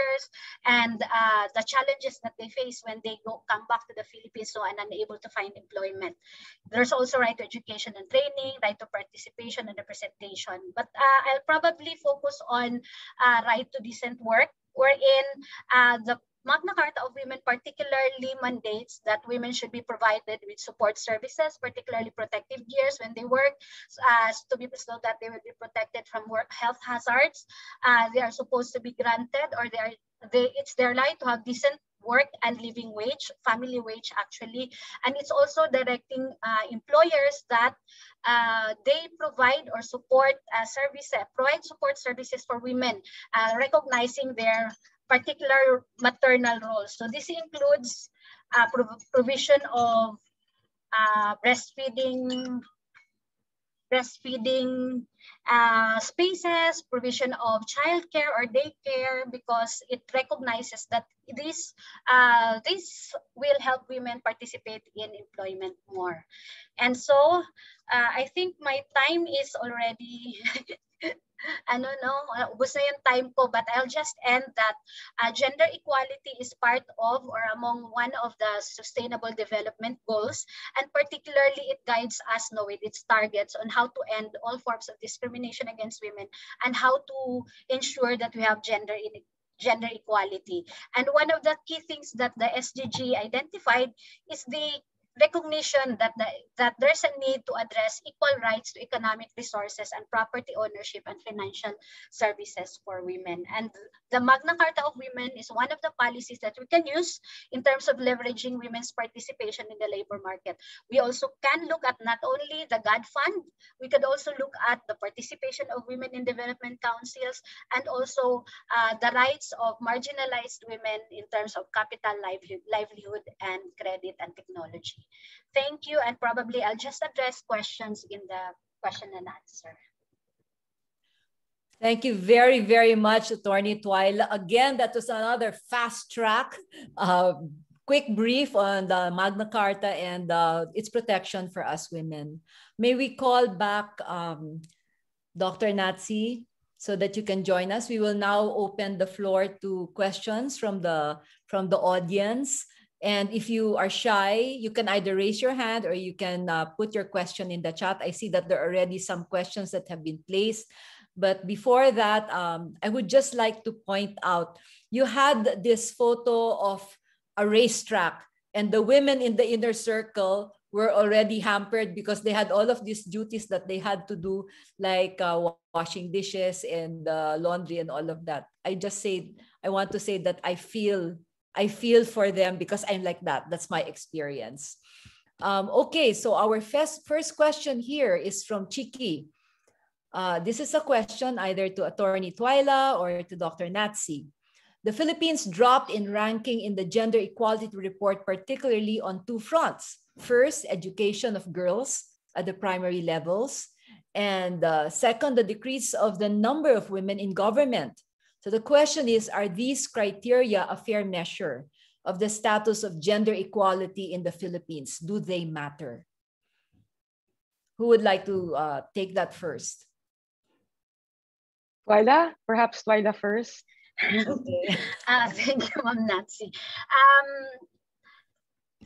G: and the challenges that they face when they come back to the Philippines and unable to find employment. There's also right to education and training, right to participation and representation. But I'll probably focus on right to decent work, wherein the Magna Carta of Women particularly mandates that women should be provided with support services, particularly protective gears when they work, so that they will be protected from work health hazards. They are supposed to be granted, or it's their right to have decent work and living wage, family wage actually. And it's also directing employers that they provide or support provide support services for women, recognizing their particular maternal roles. So this includes provision of breastfeeding spaces, provision of childcare or daycare, because it recognizes that this will help women participate in employment more. And so I think my time is already ubos na yung time ko, but I'll just end that gender equality is part of or among one of the sustainable development goals, and particularly it guides us with its targets on how to end all forms of discrimination against women and how to ensure that we have gender equality. And one of the key things that the SDG identified is the recognition that that there's a need to address equal rights to economic resources and property ownership and financial services for women. And the Magna Carta of Women is one of the policies that we can use in terms of leveraging women's participation in the labor market. We also can look at not only the GOD Fund, we could also look at the participation of women in development councils, and also the rights of marginalized women in terms of capital, livelihood, and credit and technology. Thank you, and probably I'll just address questions in the question and answer.
E: Thank you very, very much, Attorney Twyla. Again, that was another fast track, quick brief on the Magna Carta and its protection for us women. May we call back Dr. Natsi so that you can join us. We will now open the floor to questions from the audience. And if you are shy, you can either raise your hand or you can put your question in the chat. I see that there are already some questions that have been placed. But before that, I would just like to point out, you had this photo of a racetrack and the women in the inner circle were already hampered because they had all of these duties that they had to do, like washing dishes and laundry and all of that. I want to say that I feel for them because I'm like that. That's my experience. Okay, so our first question here is from Chiki. This is a question either to Attorney Twyla or to Dr. Natsi. The Philippines dropped in ranking in the Gender Equality Report, particularly on two fronts. First, education of girls at the primary levels. And second, the decrease of the number of women in government. So the question is, are these criteria a fair measure of the status of gender equality in the Philippines? Do they matter? Who would like to take that first?
F: Twyla, perhaps Twyla first.
G: Okay. Thank you, Ma'am Natsi.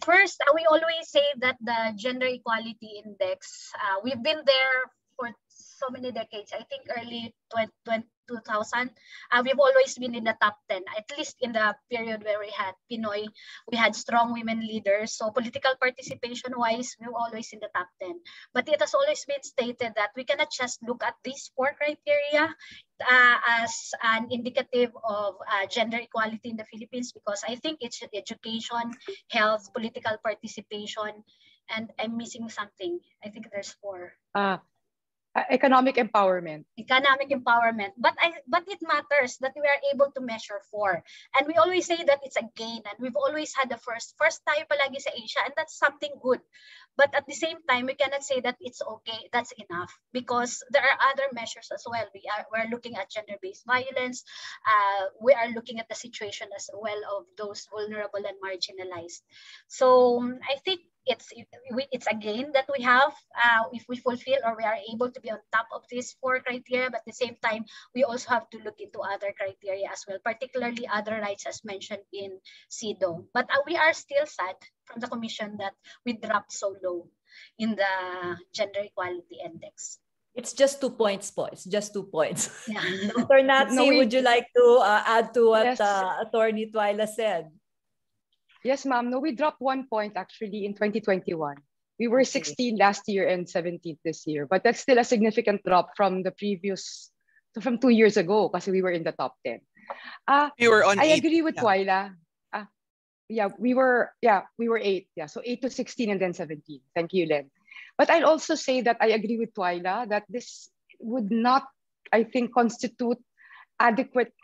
G: First, we always say that the Gender Equality Index, we've been there for so many decades. I think early 2000, we've always been in the top 10, at least in the period where we had Pinoy, we had strong women leaders. So political participation wise, we were always in the top 10. But it has always been stated that we cannot just look at these 4 criteria as an indicative of gender equality in the Philippines, because I think it's education, health, political participation, and I'm missing something. I think there's 4.
F: Economic empowerment.
G: Economic empowerment. But it matters that we are able to measure 4. And we always say that it's a gain. And we've always had the first tayo palagi sa Asia, and that's something good. But at the same time, we cannot say that it's okay, that's enough, because there are other measures as well. We're looking at gender-based violence. We are looking at the situation as well of those vulnerable and marginalized. So I think it's a gain that we have if we fulfill or we are able to be on top of these 4 criteria. But at the same time, we also have to look into other criteria as well, particularly other rights as mentioned in CEDAW. But we are still sad from the Commission that we dropped so low in the Gender Equality Index.
E: It's just 2 points, po. It's just 2 points.
G: Yeah.
E: Dr. Natsi, would you like to add to what
F: Yes.
E: Attorney Twyla said?
F: Yes, ma'am. No, we dropped 1 point actually in 2021. We were 16 last year and 17th this year, but that's still a significant drop from the previous, from 2 years ago, because we were in the top 10.
D: You were on
F: I
D: 8.
F: agree with Twyla. We were 8. Yeah, so 8 to 16 and then 17. Thank you, Len. But I'll also say that I agree with Twyla that this would not, I think, constitute an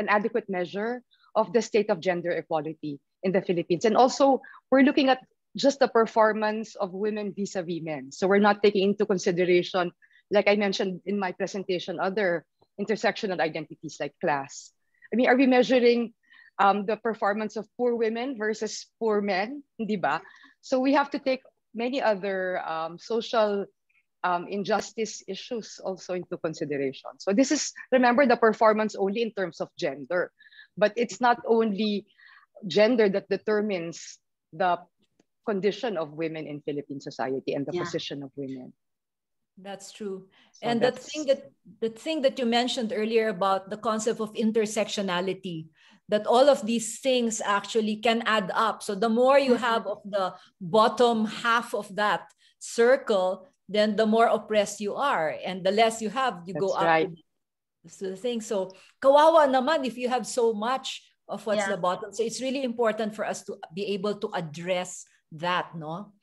F: adequate measure of the state of gender equality in the Philippines. And also, we're looking at just the performance of women vis-a-vis men. So we're not taking into consideration, like I mentioned in my presentation, other intersectional identities like class. I mean, are we measuring the performance of poor women versus poor men? Di ba? So we have to take many other social injustice issues also into consideration. So this is, remember, the performance only in terms of gender, but it's not only gender that determines the condition of women in Philippine society and the position of women.
E: That's true.
F: So
E: And the thing that you mentioned earlier about the concept of intersectionality, that all of these things actually can add up. So the more you have of the bottom half of that circle, then the more oppressed you are. And the less you have, you go
F: That's
E: up
F: right.
E: to the thing. So kawawa naman if you have so much of what's
G: Yeah.
E: the bottom. So it's really important for us to be able to address that, no?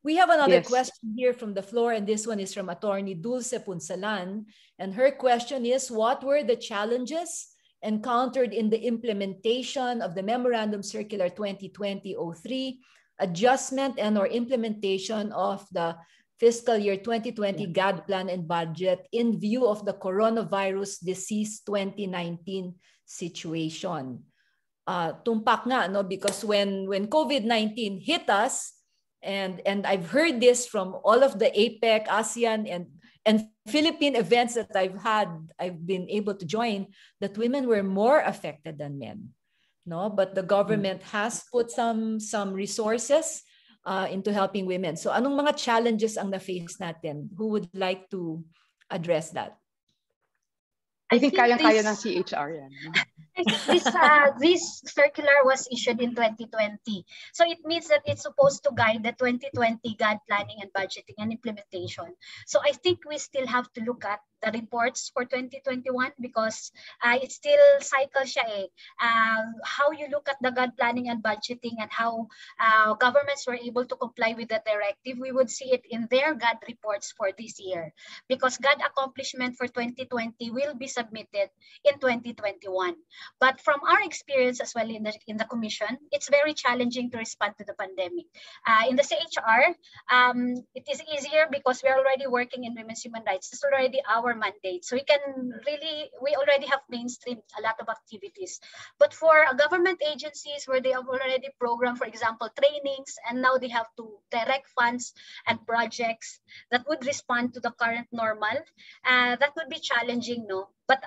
E: We have another
F: Yes.
E: question here from the floor, and this one is from Attorney Dulce Punsalan. And her question is, what were the challenges encountered in the implementation of the Memorandum Circular 2020-03, adjustment and or implementation of the fiscal year 2020 GAD plan and budget in view of the coronavirus disease 2019 situation? Tumpak nga, no? Because when COVID-19 hit us, and I've heard this from all of the APEC, ASEAN, and Philippine events that I've been able to join, that women were more affected than men, no? But the government has put some resources into helping women. So anong mga challenges ang na-face natin? Who would like to address that?
F: I think
G: think
F: kayang-kaya
G: this-
F: ng CHR yan.
G: I think this circular was issued in 2020. So it means that it's supposed to guide the 2020 GAD planning and budgeting and implementation. So I think we still have to look at the reports for 2021 because it still cycles siya eh. How you look at the GAD planning and budgeting and how governments were able to comply with the directive, we would see it in their GAD reports for this year. Because GAD accomplishment for 2020 will be submitted in 2021. But from our experience as well in the commission, it's very challenging to respond to the pandemic. In the CHR, it is easier because we're already working in women's human rights. It's already our mandate. So we already have mainstreamed a lot of activities. But for government agencies where they have already programmed, for example, trainings, and now they have to direct funds and projects that would respond to the current normal, that would be challenging, no? But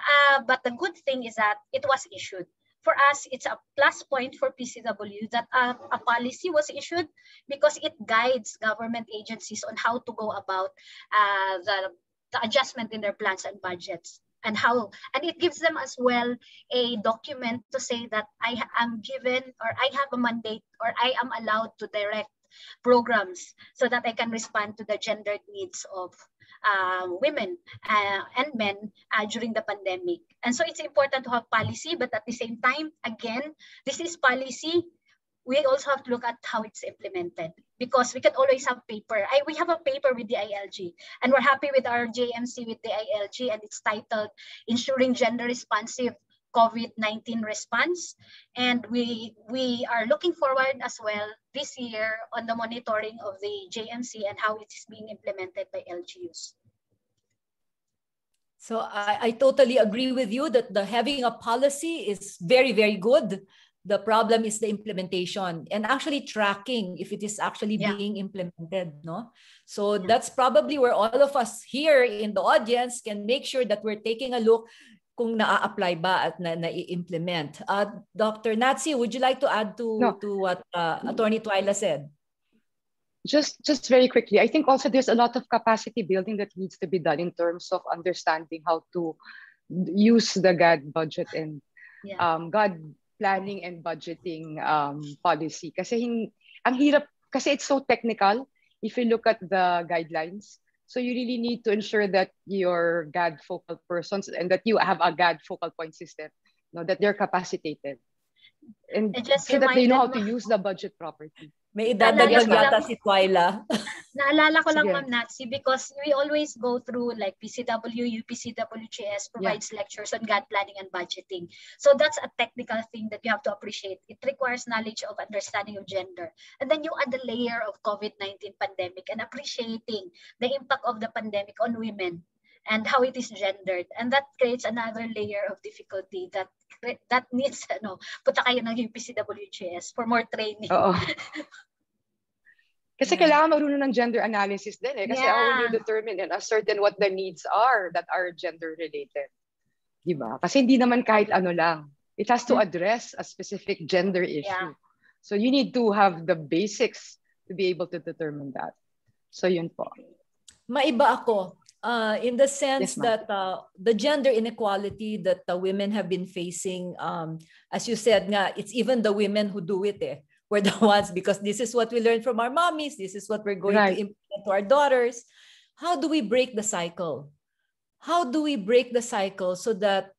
G: the good thing is that it was issued. For us, it's a plus point for PCW that a policy was issued because it guides government agencies on how to go about the adjustment in their plans and budgets and it gives them as well a document to say that I am given or I have a mandate or I am allowed to direct programs so that I can respond to the gendered needs of women and men during the pandemic. And so it's important to have policy, but at the same time, again, this is policy. We also have to look at how it's implemented because we can always have paper. We have a paper with the ILG and we're happy with our JMC with the ILG and it's titled Ensuring Gender Responsive COVID-19 Response. And we are looking forward as well this year on the monitoring of the JMC and how it is being implemented by LGUs.
E: So I totally agree with you that having a policy is very, very good. The problem is the implementation and actually tracking if it is actually being implemented, no? So that's probably where all of us here in the audience can make sure that we're taking a look kung na-apply ba at na-implement. Dr. Natsi, would you like to add to what Attorney Twyla said?
F: Just very quickly, I think also there's a lot of capacity building that needs to be done in terms of understanding how to use the GAD budget and GAD planning and budgeting policy. Kasi ang hirap, kasi it's so technical if you look at the guidelines. So you really need to ensure that your GAD focal persons and that you have a GAD focal point system, that they're capacitated. And so that they know how to use the budget properly.
E: May idadagdag yata si Twyla.
G: Naalala ko lang, Ma'am Natsi, because we always go through like PCW, UPCWGS provides lectures on GAD planning and budgeting. So that's a technical thing that you have to appreciate. It requires knowledge of understanding of gender. And then you add the layer of COVID-19 pandemic and appreciating the impact of the pandemic on women and how it is gendered. And that creates another layer of difficulty that needs, punta kayo ng UPCWGS for more training.
F: Oo. Kasi kailangan marunong ng gender analysis din eh. Kasi how will you determine and ascertain what the needs are that are gender related? Diba? Kasi hindi naman kahit ano lang. It has to address a specific gender issue. So you need to have the basics to be able to determine that. So yun po.
E: Maiba ako. In the sense
F: Yes, ma'am.
E: that the gender inequality that the women have been facing, as you said nga, it's even the women who do it. We're the ones, because this is what we learned from our mommies. This is what we're going to
F: Right.
E: implement to our daughters. How do we break the cycle? How do we break the cycle so that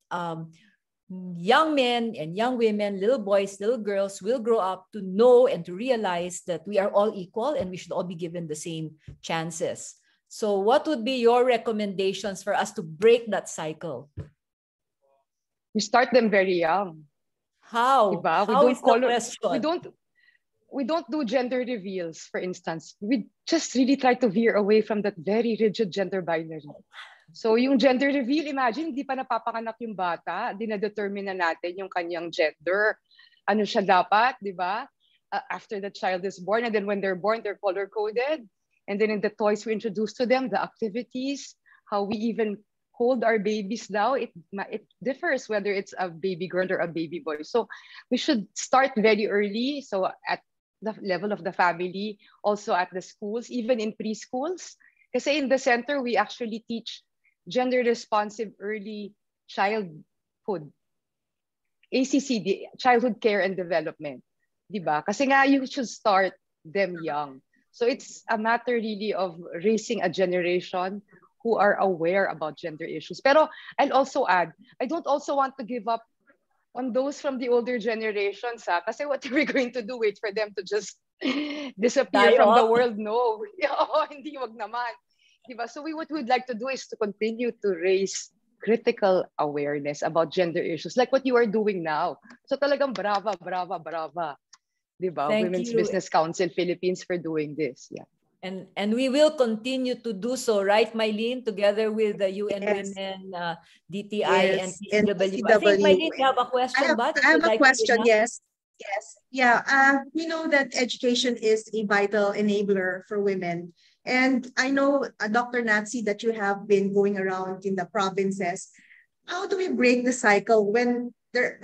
E: young men and young women, little boys, little girls will grow up to know and to realize that we are all equal and we should all be given the same chances? So what would be your recommendations for us to break that cycle?
F: We start them very young.
E: How?
F: Diba?
E: How is the question?
F: We don't do gender reveals, for instance. We just really try to veer away from that very rigid gender binary. So yung gender reveal, imagine, hindi pa napapanganak yung bata, dinadetermine na natin yung kanyang gender. Ano siya dapat, di ba? After the child is born, and then when they're born, they're color-coded. And then in the toys we introduce to them, the activities, how we even hold our babies now, it differs whether it's a baby girl or a baby boy. So we should start very early. So at the level of the family, also at the schools, even in preschools. Kasi in the center, we actually teach gender responsive early childhood. ACCD, childhood care and development. Diba? Kasi nga you should start them young. So it's a matter really of raising a generation who are aware about gender issues. Pero I'll also add, I don't also want to give up on those from the older generations. Kasi what are we going to do? Wait for them to just disappear from the world? No. Hindi, wag naman. Diba? So what we'd like to do is to continue to raise critical awareness about gender issues, like what you are doing now. So talagang brava, brava, brava. Diba? Women's Business Council Philippines for doing this. Yeah.
E: And we will continue to do so, right, Mylene, together with the UN
C: Yes.
E: Women, DTI, and
C: Yes,
E: PCW.
C: and
E: I think,
C: PCW.
E: Mylene, you have a question, but
C: I have a question, yes. Yes. Yeah. We know that education is a vital enabler for women. And I know, Dr. Natsi, that you have been going around in the provinces. How do we break the cycle when the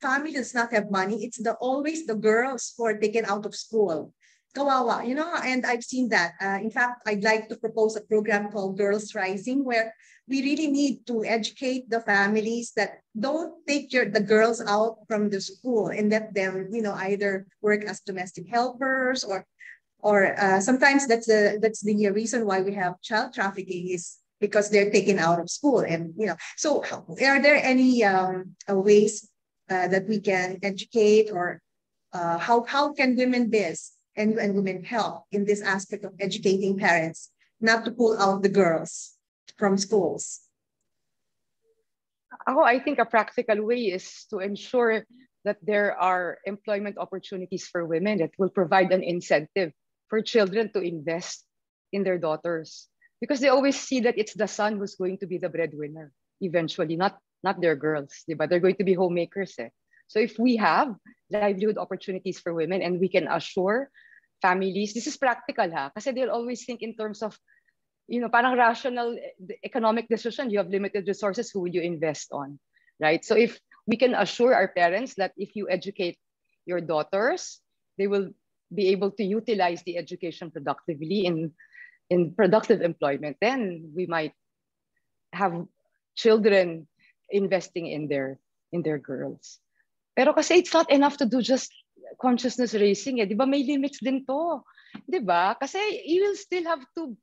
C: family does not have money? It's always the girls who are taken out of school. Kawawa, and I've seen that. In fact, I'd like to propose a program called Girls Rising, where we really need to educate the families that don't take the girls out from the school and let them, either work as domestic helpers or sometimes that's the reason why we have child trafficking, is because they're taken out of school. And so are there any ways that we can educate, or how can Womenbiz and women help in this aspect of educating parents not to pull out the girls from schools?
F: I think a practical way is to ensure that there are employment opportunities for women that will provide an incentive for children to invest in their daughters, because they always see that it's the son who's going to be the breadwinner eventually, not their girls. But they're going to be homemakers. So if we have livelihood opportunities for women and we can assure families, this is practical kasi they'll always think in terms of, parang rational economic decision. You have limited resources, who will you invest on, right? So if we can assure our parents that if you educate your daughters, they will be able to utilize the education productively in productive employment, then we might have children investing in their girls. Pero kasi it's not enough to do just consciousness raising. Di ba? May limits din to. Di ba? Kasi you will still have to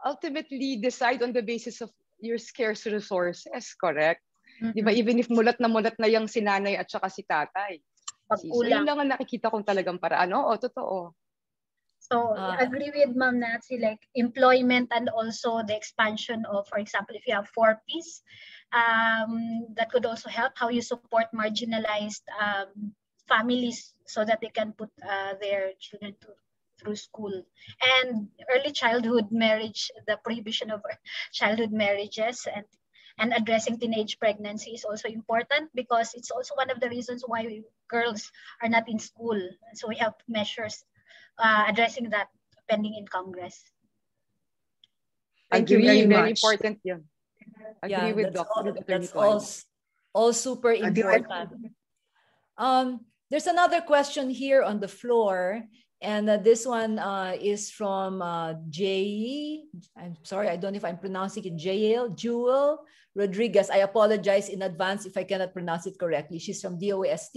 F: ultimately decide on the basis of your scarce resources, correct? Mm-hmm. Di ba? Even if mulat na yung si nanay at saka si tatay. So yun lang ang nakikita kong talagang paraan. Oo, totoo.
G: So agree with Ma'am Natsi, like employment and also the expansion of, for example, if you have 4Ps, that could also help how you support marginalized families so that they can put their children through school. And early childhood marriage, the prohibition of childhood marriages and addressing teenage pregnancy is also important, because it's also one of the reasons why girls are not in school. So we have measures addressing that pending in Congress.
C: Thank you very much.
F: Very important. Yeah. Agree with Dr.
E: That's all super important. There's another question here on the floor. And this one is from I'm sorry, I don't know if I'm pronouncing it, Jewel Rodriguez. I apologize in advance if I cannot pronounce it correctly. She's from DOST,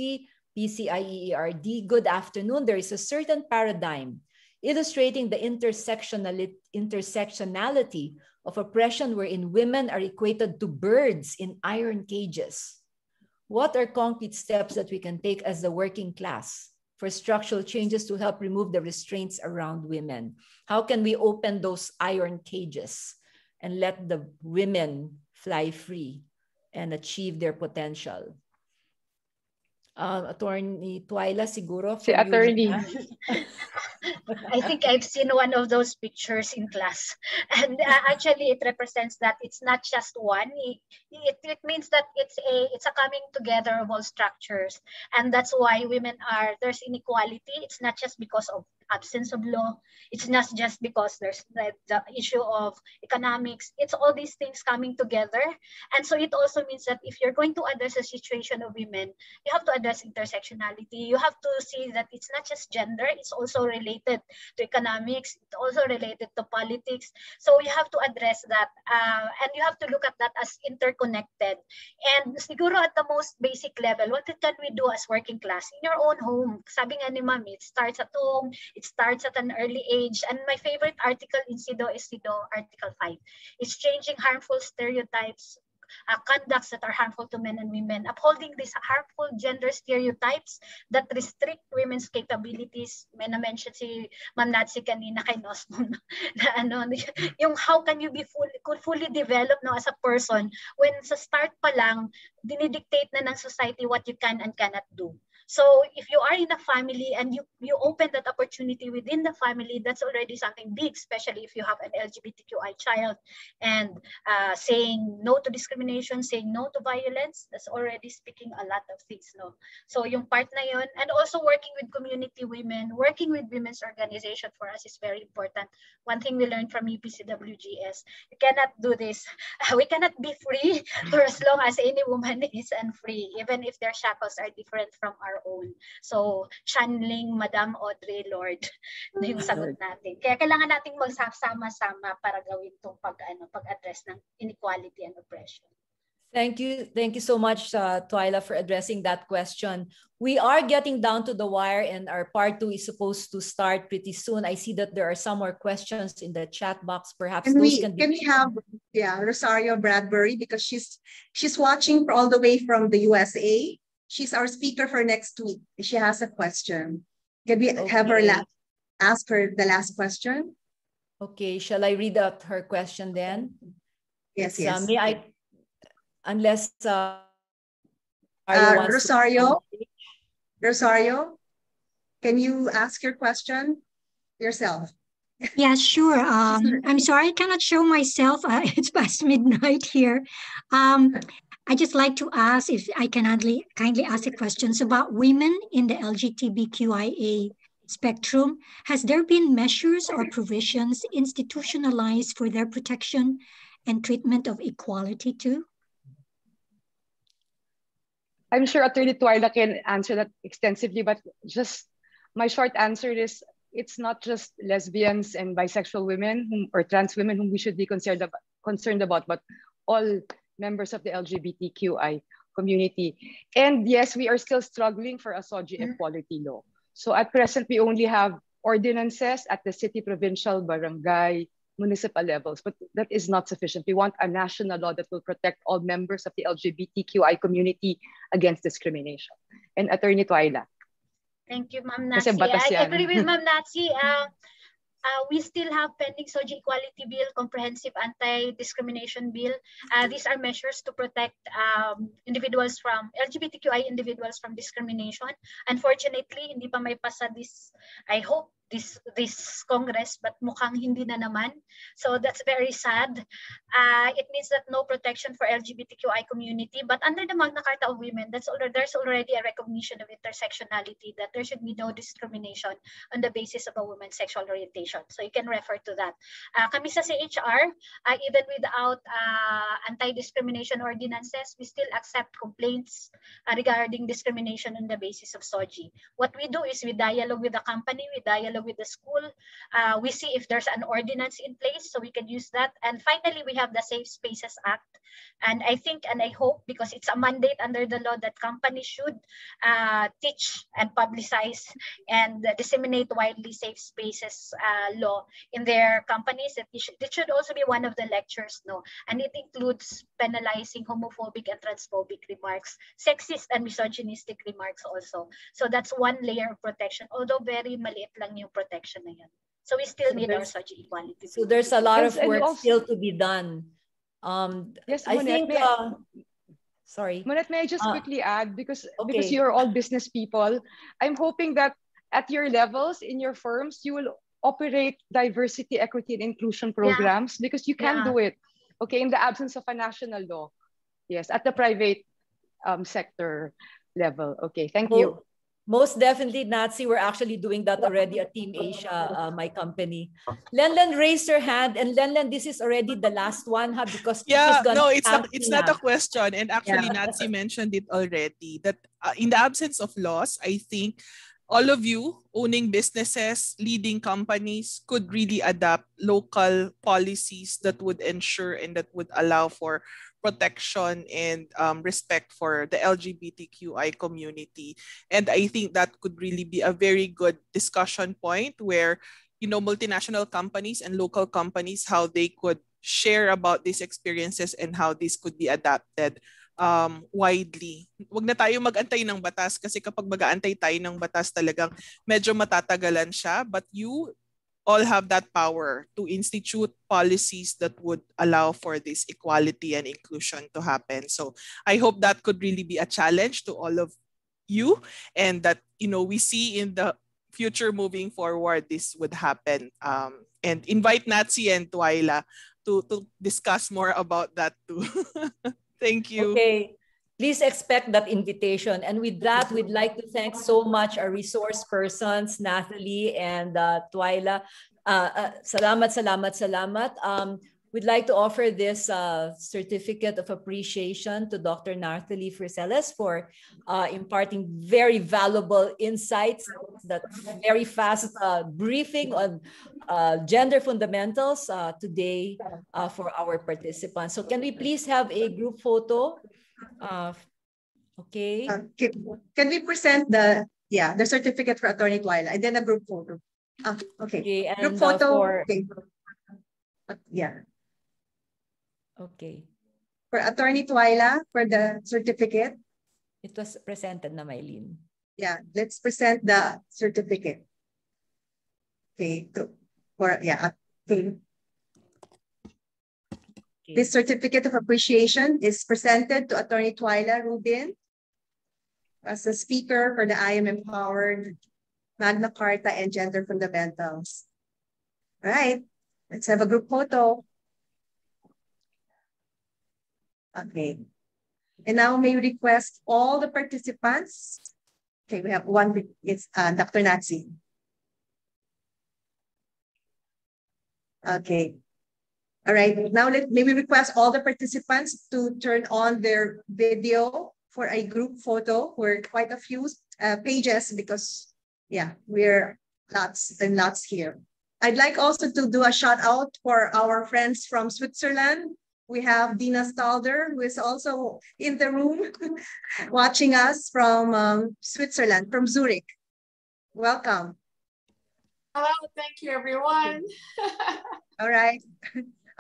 E: PCIEERD. Good afternoon. There is a certain paradigm illustrating the intersectionality of oppression wherein women are equated to birds in iron cages. What are concrete steps that we can take as the working class for structural changes to help remove the restraints around women? How can we open those iron cages and let the women fly free and achieve their potential? Attorney Twyla, siguro
F: Si
E: for you.
F: attorney.
G: I think I've seen one of those pictures in class. And actually it represents that it's not just one. It means that it's a coming together of all structures. And that's why there's inequality. It's not just because of absence of law. It's not just because there's the issue of economics. It's all these things coming together. And so it also means that if you're going to address the situation of women, you have to address intersectionality. You have to see that it's not just gender, it's also related to economics, it's also related to politics. So you have to address that and you have to look at that as interconnected. And siguro at the most basic level, what can we do as working class in your own home? Sabi nga ni Mami, it starts at home, it starts at an early age. And my favorite article in SIDO is SIDO Article 5. It's changing harmful stereotypes, conducts that are harmful to men and women, upholding these harmful gender stereotypes that restrict women's capabilities. May na-mention si Ma'am Natsi kanina kay Nosmon na yung how can you be fully developed as a person when sa start pa lang, dinidictate na ng society what you can and cannot do. So if you are in a family and you open that opportunity within the family, that's already something big, especially if you have an LGBTQI child. And saying no to discrimination, saying no to violence, that's already speaking a lot of things. No? So yung part na yun, and also working with community women, working with women's organization for us is very important. One thing we learned from UPCWGS, you cannot do this. We cannot be free for as long as any woman is unfree, even if their shackles are different from our own. So, channeling Madam Audre Lorde na yung sagot natin. Kaya kailangan nating magsama-sama para gawin itong pag-address ng inequality and oppression.
E: Thank you so much, Twyla, for addressing that question. We are getting down to the wire and our part 2 is supposed to start pretty soon. I see that there are some more questions in the chat box. Perhaps
C: Can
E: those
C: we have Rosario Bradbury, because she's watching all the way from the USA. She's our speaker for next week. She has a question. Can we have her ask her the last question?
E: Okay, shall I read out her question then?
C: Yes.
E: May I, unless
C: Rosario, can you ask your question yourself?
H: Yeah, sure. I'm sorry, I cannot show myself. It's past midnight here. I just like to ask if I can kindly ask the questions about women in the LGBTQIA spectrum. Has there been measures or provisions institutionalized for their protection and treatment of equality too?
F: I'm sure Attorney Twyla can answer that extensively, but just my short answer is it's not just lesbians and bisexual women or trans women whom we should be concerned about, but all members of the LGBTQI community. And yes, we are still struggling for a SOGI equality law. So at present, we only have ordinances at the city, provincial, barangay, municipal levels, but that is not sufficient. We want a national law that will protect all members of the LGBTQI community against discrimination. And Attorney Twyla.
G: Thank you, Ma'am Natsi. I agree with Ma'am Natsi. We still have pending SOGI Equality Bill, Comprehensive Anti-Discrimination Bill. These are measures to protect LGBTQI individuals from discrimination. Unfortunately, hindi pa may pasa this. I hope this Congress, but mukhang hindi na naman. So that's very sad. It means that no protection for LGBTQI community, but under the Magna Carta of Women, there's already a recognition of intersectionality, that there should be no discrimination on the basis of a woman's sexual orientation. So you can refer to that. Kami sa CHR, even without anti-discrimination ordinances, we still accept complaints regarding discrimination on the basis of SOGI. What we do is we dialogue with the company, we dialogue with the school, we see if there's an ordinance in place so we can use that. And finally, we have the Safe Spaces Act. And I think and I hope, because it's a mandate under the law, that companies should teach and publicize and disseminate widely safe spaces law in their companies. It should also be one of the lectures, no? And it includes penalizing homophobic and transphobic remarks, sexist and misogynistic remarks also. So that's one layer of protection, although very maliit lang yung protection na yan. So we still need our such equality.
E: So there's a lot
F: Yes,
E: of
F: and
E: work
F: also-
E: still to be done.
F: Yes,
E: I
F: Monette,
E: think, sorry.
F: Monette, may I just quickly add, because
E: Okay.
F: you're all business people, I'm hoping that at your levels in your firms, you will operate diversity, equity, and inclusion programs, because you can do it, okay, in the absence of a national law. Yes, at the private sector level. Okay, thank you.
E: Most definitely, Nazi, we're actually doing that already at Team Asia, my company. Lenlen raised her hand, and Lenlen, this is already the last one, huh? Because
D: Yeah,
E: gonna
D: no, it's
E: tag
D: not a question. And actually,
E: Yeah.
D: Nancy mentioned it already, that in the absence of laws, I think all of you owning businesses, leading companies could really adapt local policies that would ensure and that would allow for protection and respect for the LGBTQI community. And I think that could really be a very good discussion point where, multinational companies and local companies, how they could share about these experiences and how this could be adapted widely. Wag na tayo mag-antay ng batas, kasi kapag mag-aantay tayo ng batas, talagang medyo matatagalan siya. But you all have that power to institute policies that would allow for this equality and inclusion to happen. So I hope that could really be a challenge to all of you, and that we see in the future moving forward this would happen. And invite Natsi and Twyla to discuss more about that too. Thank you.
E: Okay. Please expect that invitation. And with that, we'd like to thank so much our resource persons, Nathalie and Twyla. Salamat. We'd like to offer this certificate of appreciation to Dr. Nathalie Friseles for imparting very valuable insights, that very fast briefing on gender fundamentals today for our participants. So can we please have a group photo? Okay.
C: Can we present the certificate for Attorney Twyla and then a group photo? Okay.
E: And
C: Group photo. Okay.
E: Okay.
C: For Attorney Twyla, for the certificate.
E: It was presented na, Mylene.
C: Yeah, let's present the certificate. Okay. Okay. This certificate of appreciation is presented to Attorney Twyla Rubin as a speaker for the I Am Empowered, Magna Carta, and Gender Fundamentals. All right, let's have a group photo. Okay. And now may we request all the participants. Okay, we have one, it's Dr. Natsi. Okay. All right, now may we request all the participants to turn on their video for a group photo. We're quite a few pages because, we're lots and lots here. I'd like also to do a shout out for our friends from Switzerland. We have Dina Stalder, who is also in the room watching us from Switzerland, from Zurich. Welcome.
I: Hello, thank you, everyone.
C: All right.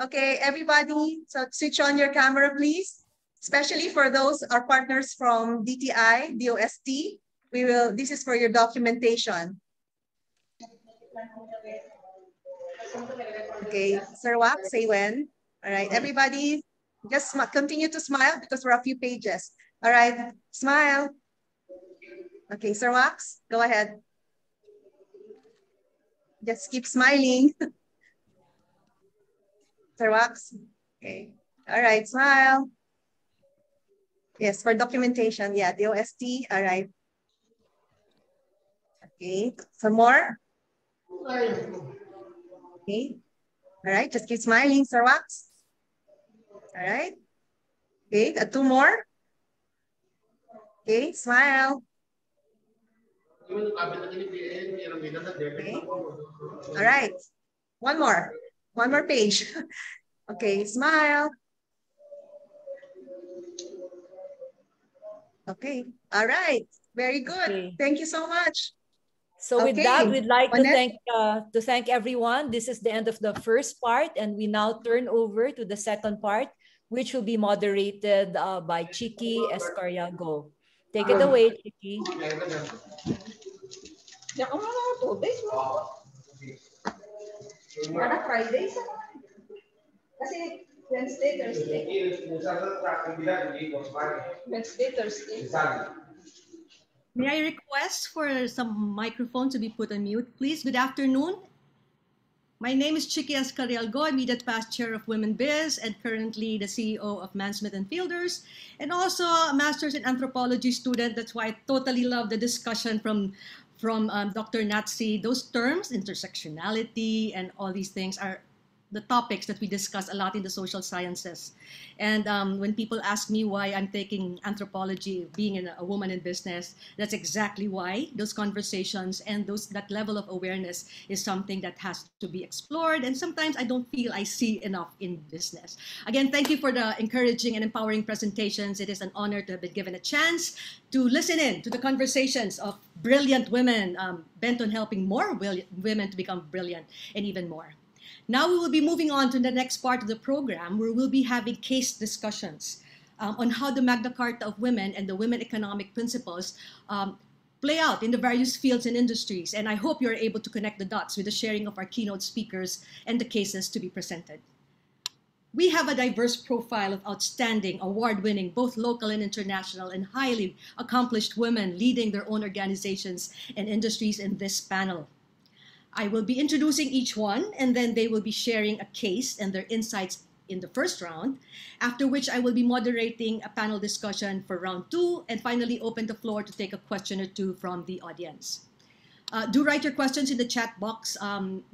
C: Okay, everybody, so switch on your camera, please. Especially for those, our partners from DTI, DOST. This is for your documentation. Okay, Sir Wak, say when. All right, everybody, just continue to smile because we're a few pages. All right, smile. Okay, Sir Wax, go ahead. Just keep smiling. Sir Wax? Okay. All right, smile. Yes, for documentation. Yeah, DOST. All right. Okay. Some more? Okay. All right, just keep smiling, Sir Wax. All right. Okay, two more. Okay, smile. Okay. All right. One more. One more page. Okay, smile. Okay. All right. Very good.
E: Okay.
C: Thank you so much.
E: So with that,
C: Okay.
E: we'd like
C: Monette?
E: to thank everyone. This is the end of the first part, and we now turn over to the second part, which will be moderated by Chiki Escariago. Take it away, Chiki. Mana Friday sa? Kasi Wednesday, Thursday. Wednesday, Thursday.
J: May I request for some microphone to be put on mute, please? Good afternoon. My name is Chiki Escarialgo. I'm immediate past chair of Womenbiz and currently the CEO of Mansmith and Fielders, and also a master's in anthropology student. That's why I totally love the discussion from Dr. Natsi. Those terms, intersectionality and all these things, are the topics that we discuss a lot in the social sciences. And when people ask me why I'm taking anthropology, being a woman in business, that's exactly why. Those conversations and that level of awareness is something that has to be explored. And sometimes I don't feel I see enough in business. Again, thank you for the encouraging and empowering presentations. It is an honor to have been given a chance to listen in to the conversations of brilliant women bent on helping more women to become brilliant and even more. Now we will be moving on to the next part of the program, where we'll be having case discussions on how the Magna Carta of Women and the Women Economic Principles play out in the various fields and industries. And I hope you're able to connect the dots with the sharing of our keynote speakers and the cases to be presented. We have a diverse profile of outstanding, award-winning, both local and international, and highly accomplished women leading their own organizations and industries in this panel. I will be introducing each one, and then they will be sharing a case and their insights in the first round, after which I will be moderating a panel discussion for round 2, and finally open the floor to take a question or two from the audience. Do write your questions in the chat box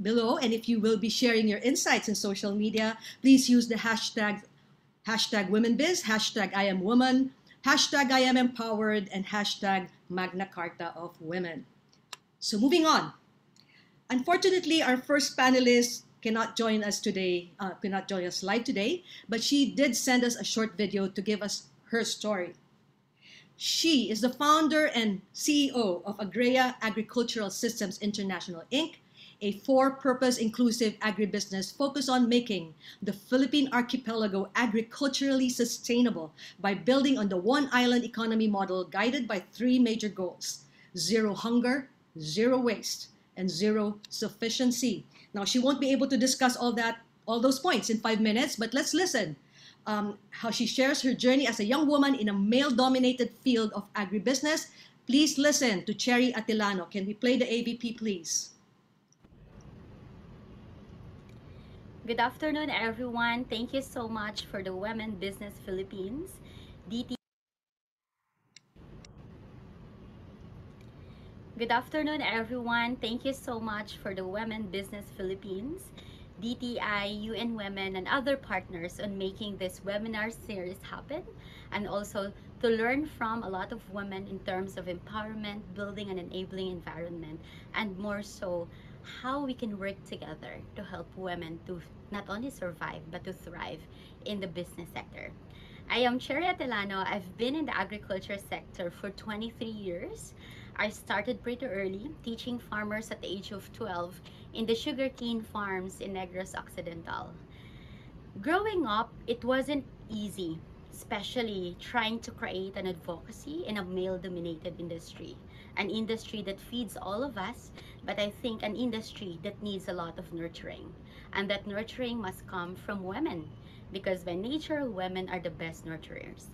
J: below, and if you will be sharing your insights in social media, please use the hashtag Womenbiz, hashtag I am woman, hashtag I am empowered, and hashtag Magna Carta of Women. So moving on. Unfortunately, our first panelist cannot join us live today, but she did send us a short video to give us her story. She is the founder and CEO of Agrea Agricultural Systems International, Inc., a for-purpose inclusive agribusiness focused on making the Philippine archipelago agriculturally sustainable by building on the one island economy model guided by 3 major goals: zero hunger, zero waste, and zero sufficiency. Now, she won't be able to discuss all those points in 5 minutes, but let's listen how she shares her journey as a young woman in a male-dominated field of agribusiness. Please listen to Cherry Atilano. Can we play the AVP, please?
K: Good afternoon, everyone. Thank you so much for the Women Business Philippines, DT. Good afternoon, everyone. Thank you so much for the Women Business Philippines, DTI, UN Women, and other partners on making this webinar series happen, and also to learn from a lot of women in terms of empowerment, building an enabling environment, and more so, how we can work together to help women to not only survive, but to thrive in the business sector. I am Cherry Atilano. I've been in the agriculture sector for 23 years. I started pretty early, teaching farmers at the age of 12 in the sugarcane farms in Negros Occidental. Growing up, it wasn't easy, especially trying to create an advocacy in a male-dominated industry. An industry that feeds all of us, but I think an industry that needs a lot of nurturing. And that nurturing must come from women, because by nature, women are the best nurturers.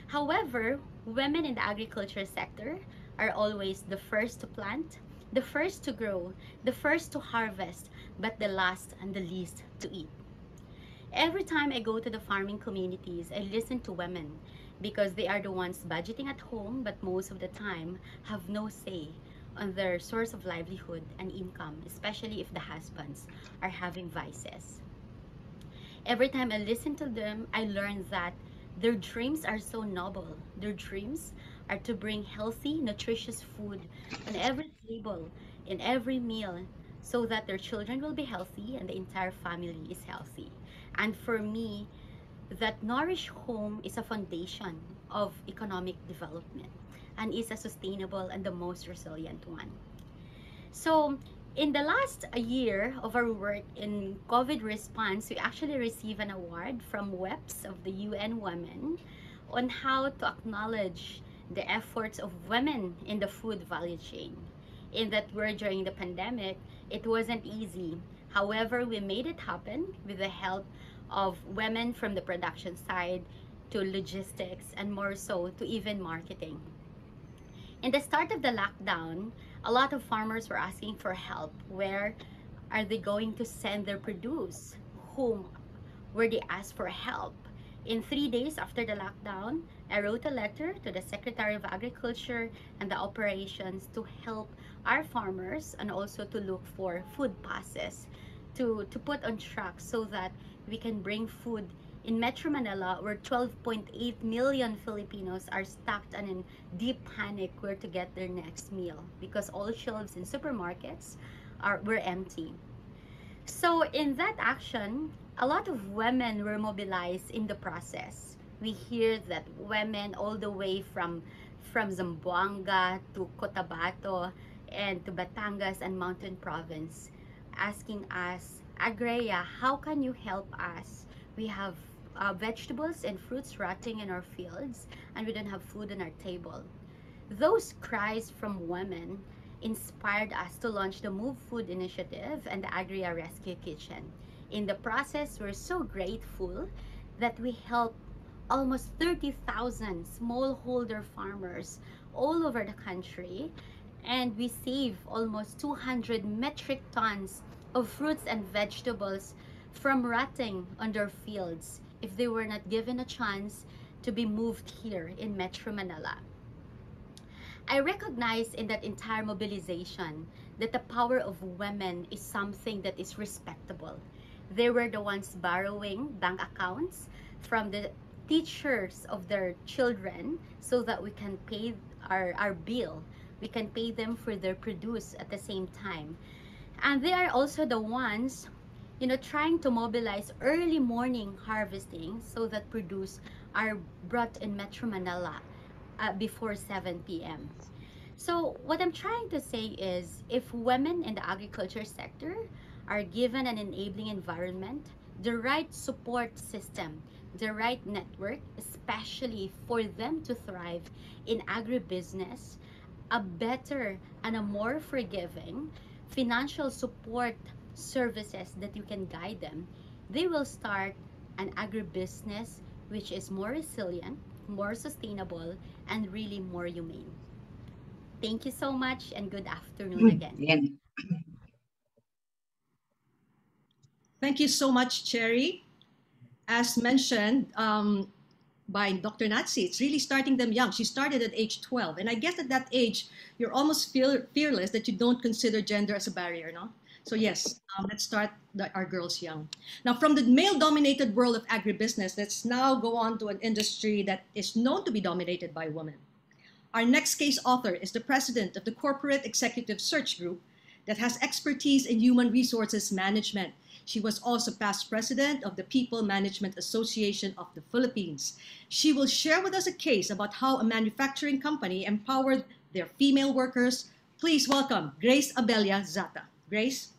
K: However, women in the agriculture sector are always the first to plant, The first to grow, the first to harvest, but the last and the least to eat. Every time I go to the farming communities, I listen to women because they are the ones budgeting at home, but most of the time have no say on their source of livelihood and income, especially if the husbands are having vices. Every time I listen to them, I learn that their dreams are so noble. Their dreams are to bring healthy, nutritious food on every table, in every meal, so that their children will be healthy and the entire family is healthy. And for me, that nourished home is a foundation of economic development and is a sustainable and the most resilient one. So, in the last year of our work in COVID response, we actually received an award from WEPS of the UN Women on how to acknowledge the efforts of women in the food value chain. In that word during the pandemic, it wasn't easy. However, we made it happen with the help of women from the production side to logistics and more so to even marketing. In the start of the lockdown, a lot of farmers were asking for help. Where are they going to send their produce? Whom were they asked for help? In 3 days after the lockdown, I wrote a letter to the Secretary of Agriculture and the operations to help our farmers and also to look for food passes to put on trucks so that we can bring food in Metro Manila, where 12.8 million Filipinos are stuck and in deep panic where to get their next meal because all shelves in supermarkets were empty. So in that action, a lot of women were mobilized in the process. We hear that women all the way from Zamboanga to Cotabato and to Batangas and Mountain Province asking us, Agrea, how can you help us? We have vegetables and fruits rotting in our fields and we don't have food on our table. Those cries from women inspired us to launch the Move Food Initiative and the Agria Rescue Kitchen. In the process, we're so grateful that we helped almost 30,000 smallholder farmers all over the country, and we saved almost 200 metric tons of fruits and vegetables from rotting on their fields if they were not given a chance to be moved here in Metro Manila. I recognize in that entire mobilization that the power of women is something that is respectable. They were the ones borrowing bank accounts from the teachers of their children so that we can pay our bill. We can pay them for their produce at the same time. And they are also the ones, trying to mobilize early morning harvesting so that produce are brought in Metro Manila before 7 p.m. So what I'm trying to say is if women in the agriculture sector are given an enabling environment, the right support system, the right network, especially for them to thrive in agribusiness, a better and a more forgiving financial support services that you can guide them, they will start an agribusiness which is more resilient, more sustainable, and really more humane. Thank you so much and good afternoon again.
L: Yeah.
J: Thank you so much, Cherry. As mentioned by Dr. Natsi, it's really starting them young. She started at age 12. And I guess at that age, you're almost fearless that you don't consider gender as a barrier, no? So yes, let's start our girls young. Now, from the male-dominated world of agribusiness, let's now go on to an industry that is known to be dominated by women. Our next case author is the president of the Corporate Executive Search Group that has expertise in human resources management. She was also past president of the People Management Association of the Philippines. She will share with us a case about how a manufacturing company empowered their female workers. Please welcome Grace Abelia Zata. Grace?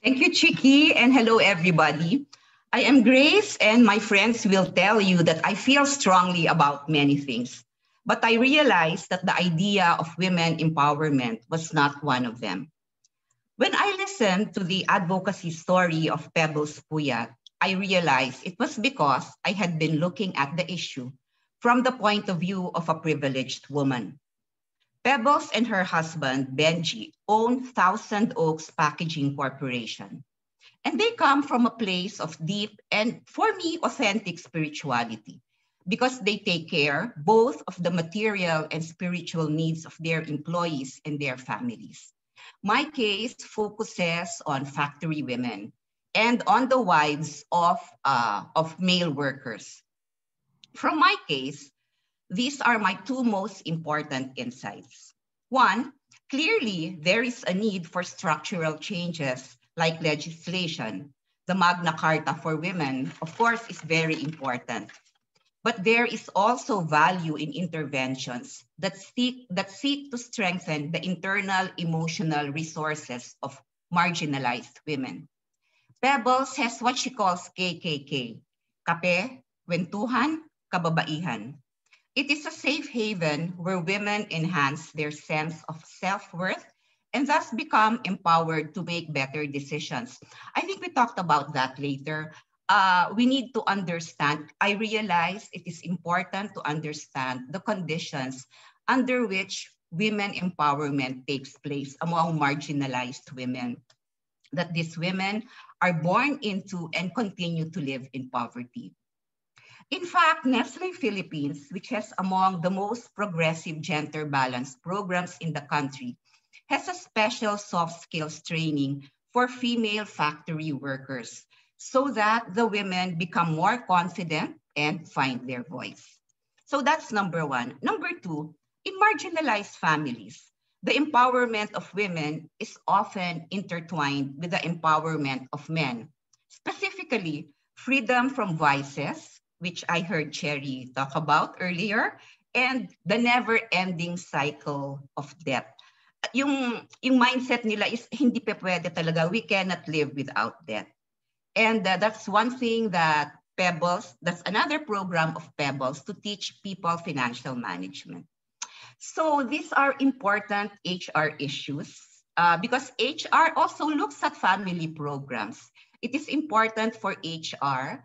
L: Thank you, Chiki, and hello, everybody. I am Grace, and my friends will tell you that I feel strongly about many things. But I realized that the idea of women empowerment was not one of them. When I listened to the advocacy story of Pebbles Puyat, I realized it was because I had been looking at the issue from the point of view of a privileged woman. Pebbles and her husband, Benji, own Thousand Oaks Packaging Corporation. And they come from a place of deep and, for me, authentic spirituality because they take care both of the material and spiritual needs of their employees and their families. My case focuses on factory women and on the wives of male workers. From my case, these are my two most important insights. One, clearly there is a need for structural changes like legislation. The Magna Carta for women, of course, is very important. But there is also value in interventions that seek to strengthen the internal emotional resources of marginalized women. Pebbles has what she calls KKK, Kape, Kwentuhan, Kababaihan. It is a safe haven where women enhance their sense of self-worth and thus become empowered to make better decisions. I think we talked about that later. We need to understand, I realize it is important to understand the conditions under which women empowerment takes place among marginalized women, that these women are born into and continue to live in poverty. In fact, Nestle Philippines, which has among the most progressive gender balance programs in the country, has a special soft skills training for female factory workers so that the women become more confident and find their voice. So that's number one. Number two, in marginalized families, the empowerment of women is often intertwined with the empowerment of men, specifically freedom from vices, which I heard Cherry talk about earlier, and the never-ending cycle of debt. Yung mindset nila is hindi pa pwede talaga, we cannot live without debt. And that's one thing that Pebbles, that's another program of Pebbles to teach people financial management. So these are important HR issues because HR also looks at family programs. It is important for HR,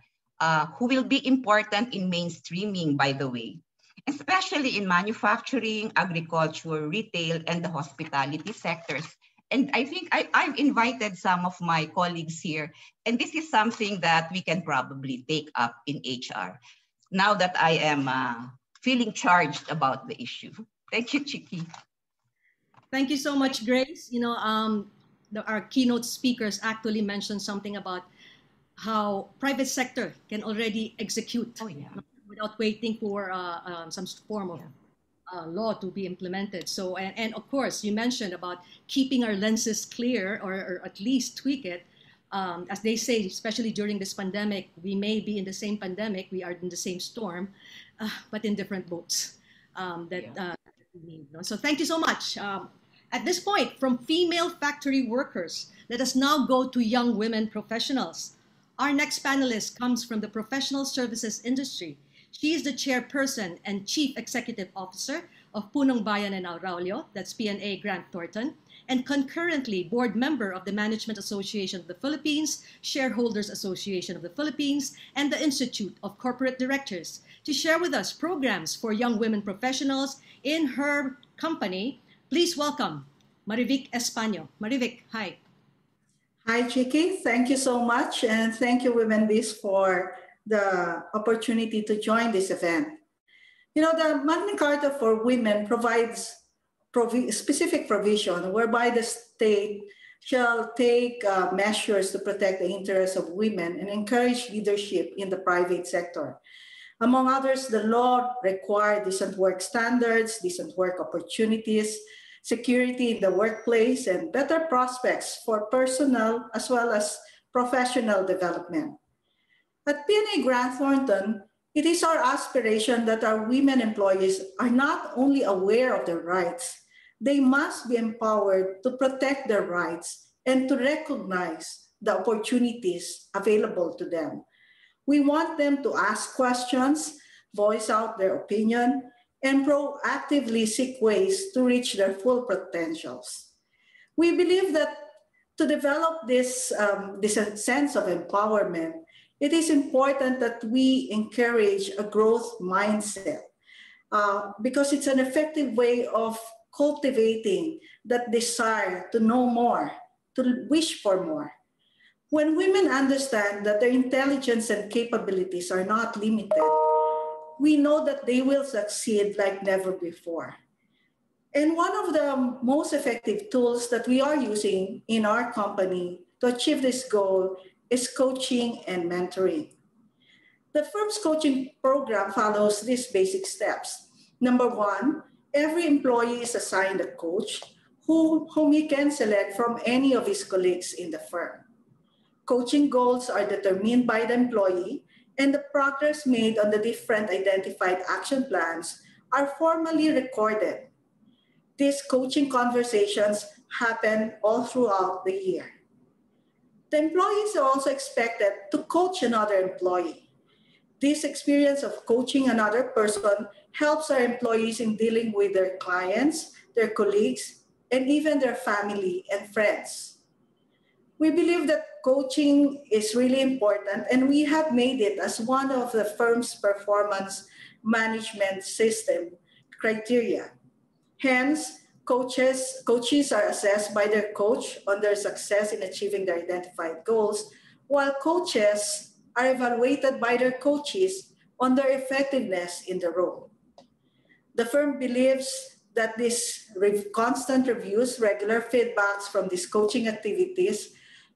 L: who will be important in mainstreaming, by the way, especially in manufacturing, agriculture, retail, and the hospitality sectors. And I think I've invited some of my colleagues here, and this is something that we can probably take up in HR now that I am feeling charged about the issue. Thank you, Chiki.
J: Thank you so much, Grace. You know, our keynote speakers actually mentioned something about how private sector can already execute without waiting for some form of law to be implemented. So, and of course, you mentioned about keeping our lenses clear or at least tweak it. As they say, especially during this pandemic, we may be in the same pandemic, we are in the same storm, but in different boats. We need. So thank you so much. At this point, from female factory workers, let us now go to young women professionals. Our next panelist comes from the professional services industry. She is the chairperson and chief executive officer of Punong Bayan and Aurelio, that's PNA Grant Thornton, and concurrently board member of the Management Association of the Philippines, Shareholders Association of the Philippines, and the Institute of Corporate Directors, to share with us programs for young women professionals in her company. Please welcome Marivic Españo. Marivic, hi.
M: Hi, Chiki. Thank you so much. And thank you, Womenbiz, for the opportunity to join this event. You know, the Magna Carta for Women provides specific provision whereby the state shall take measures to protect the interests of women and encourage leadership in the private sector. Among others, the law requires decent work standards, decent work opportunities, security in the workplace, and better prospects for personal as well as professional development. At PNA Grant Thornton, it is our aspiration that our women employees are not only aware of their rights, they must be empowered to protect their rights and to recognize the opportunities available to them. We want them to ask questions, voice out their opinion, and proactively seek ways to reach their full potentials. We believe that to develop this sense of empowerment, it is important that we encourage a growth mindset because it's an effective way of cultivating that desire to know more, to wish for more. When women understand that their intelligence and capabilities are not limited, we know that they will succeed like never before. And one of the most effective tools that we are using in our company to achieve this goal is coaching and mentoring. The firm's coaching program follows these basic steps. Number one, every employee is assigned a coach whom he can select from any of his colleagues in the firm. Coaching goals are determined by the employee, and the progress made on the different identified action plans are formally recorded. These coaching conversations happen all throughout the year. The employees are also expected to coach another employee. This experience of coaching another person helps our employees in dealing with their clients, their colleagues, and even their family and friends. We believe that coaching is really important, and we have made it as one of the firm's performance management system criteria. Hence, coaches are assessed by their coach on their success in achieving their identified goals, while coaches are evaluated by their coaches on their effectiveness in the role. The firm believes that these constant reviews, regular feedbacks from these coaching activities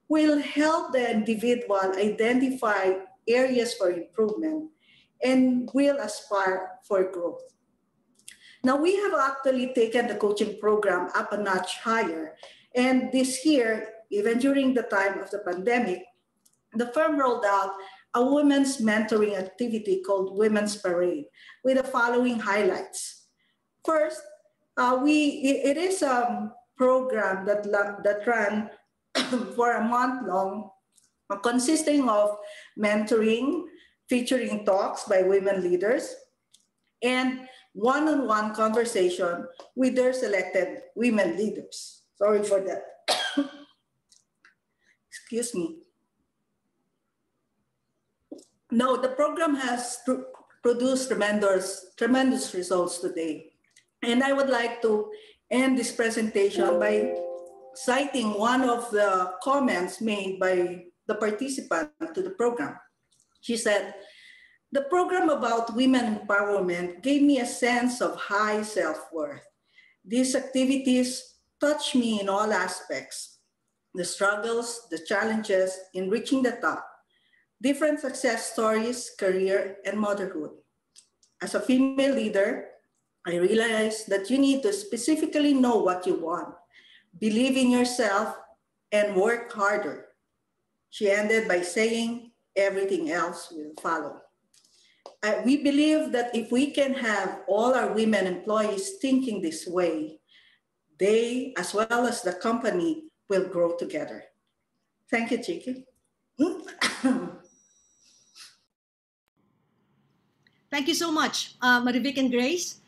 M: will help the individual identify areas for improvement and will aspire for growth. Now, we have actually taken the coaching program up a notch higher. And this year, even during the time of the pandemic, the firm rolled out a women's mentoring activity called Women's Parade with the following highlights. First, it is a program that ran for a month long, consisting of mentoring, featuring talks by women leaders, and one-on-one conversation with their selected women leaders. Sorry for that. Excuse me. No, the program has produced tremendous results today. And I would like to end this presentation by citing one of the comments made by the participant to the program. She said, "The program about women empowerment gave me a sense of high self-worth. These activities touched me in all aspects, the struggles, the challenges in reaching the top, different success stories, career, and motherhood. As a female leader, I realized that you need to specifically know what you want, believe in yourself, and work harder." She ended by saying, "Everything else will follow." We believe that if we can have all our women employees thinking this way, they, as well as the company, will grow together. Thank you, Chiki.
J: Thank you so much, Marivic and Grace.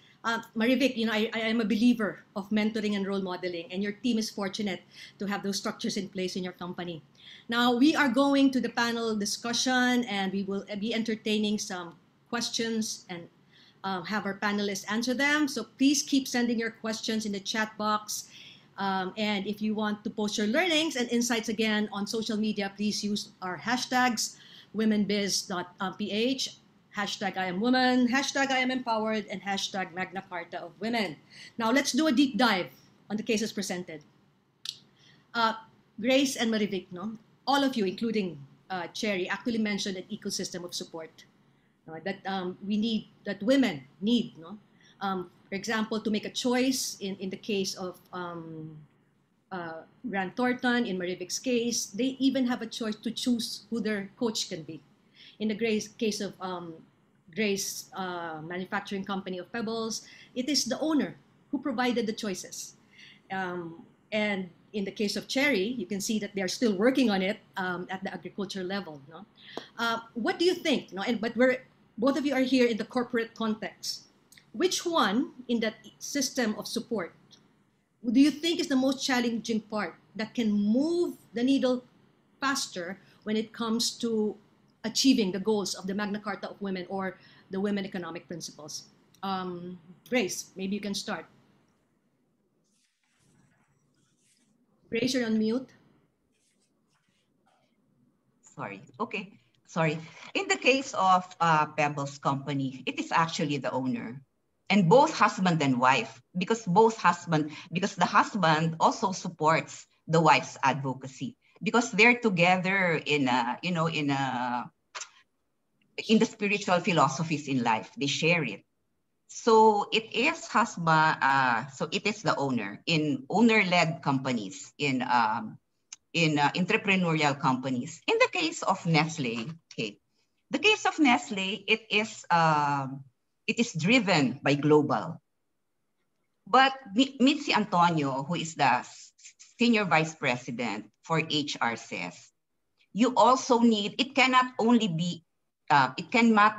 J: Marivic, I am a believer of mentoring and role modeling, and your team is fortunate to have those structures in place in your company. Now, we are going to the panel discussion, and we will be entertaining some questions and have our panelists answer them. So please keep sending your questions in the chat box. And if you want to post your learnings and insights again on social media, please use our hashtags, womenbiz.ph, hashtag I am woman, hashtag I am empowered, and hashtag Magna Carta of Women. Now let's do a deep dive on the cases presented. Grace and Marivic, all of you, including Cherry, actually mentioned an ecosystem of support that that women need. For example, to make a choice in the case of Grant Thornton, in Marivic's case, they even have a choice to choose who their coach can be. In the case of Grace Manufacturing Company of Pebbles, it is the owner who provided the choices. And in the case of Cherry, you can see that they are still working on it at the agriculture level. What do you think? But both of you are here in the corporate context. Which one in that system of support do you think is the most challenging part that can move the needle faster when it comes to achieving the goals of the Magna Carta of Women or the Women Economic Principles? Grace, maybe you can start. Grace, you're on mute.
L: Sorry. Okay. Sorry. In the case of Pebbles Company, it is actually the owner, and both husband and wife, because the husband also supports the wife's advocacy, because they're together in the spiritual philosophies in life. They share it. So it is husband. So it is the owner in owner-led companies, in entrepreneurial companies. In the case of Nestle, okay, the case of Nestle, it is driven by global. But Mitzi Antonio, who is the senior vice president for HR, says you also need. It cannot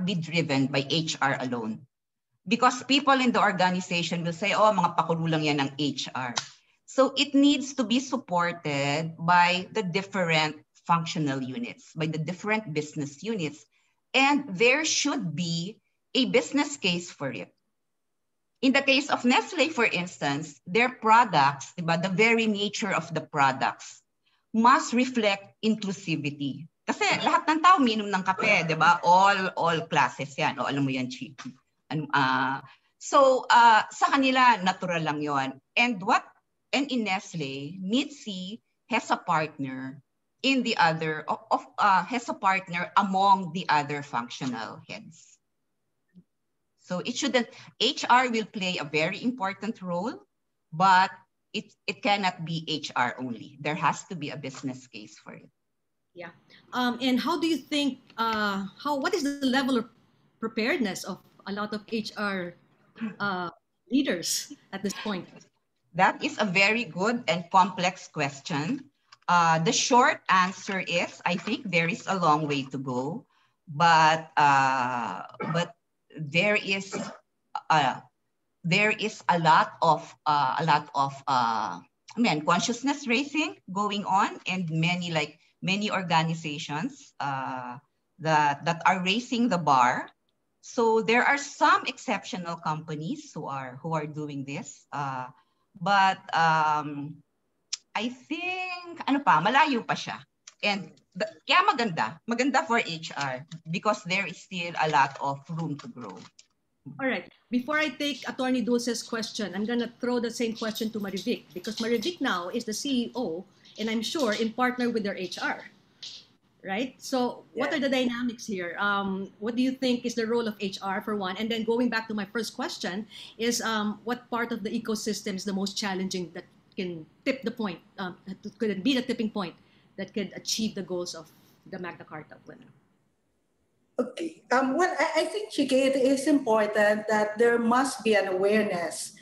L: be driven by HR alone, because people in the organization will say, "Oh, mga pakulo lang yan ng HR." So it needs to be supported by the different functional units, by the different business units, and there should be a business case for it. In the case of Nestle, for instance, their products, diba, the very nature of the products must reflect inclusivity. Kasi lahat ng tao minom ng kape, diba? All classes yan. O, alam mo yan, Chiki. So sa kanila, natural lang yon. And in Nestle, Mitzi has a partner among the other functional heads. So HR will play a very important role, but it cannot be HR only. There has to be a business case for it.
J: Yeah. And how do you think, what is the level of preparedness of a lot of HR leaders at this point?
L: That is a very good and complex question. The short answer is, I think there is a long way to go, but there is a lot of consciousness raising going on, and many organizations that are raising the bar. So there are some exceptional companies who are doing this, but I think malayo pa siya. And kaya maganda for HR, because there is still a lot of room to grow.
J: All right. Before I take Attorney Dulce's question, I'm going to throw the same question to Marivic, because Marivic now is the CEO, and I'm sure in partner with their HR, right? So what are the dynamics here? What do you think is the role of HR, for one? And then going back to my first question is, what part of the ecosystem is the most challenging that can tip the point, could be the tipping point that could achieve the goals of the Magna Carta of Women?
M: Okay. Well, I think, Chike, it is important that there must be an awareness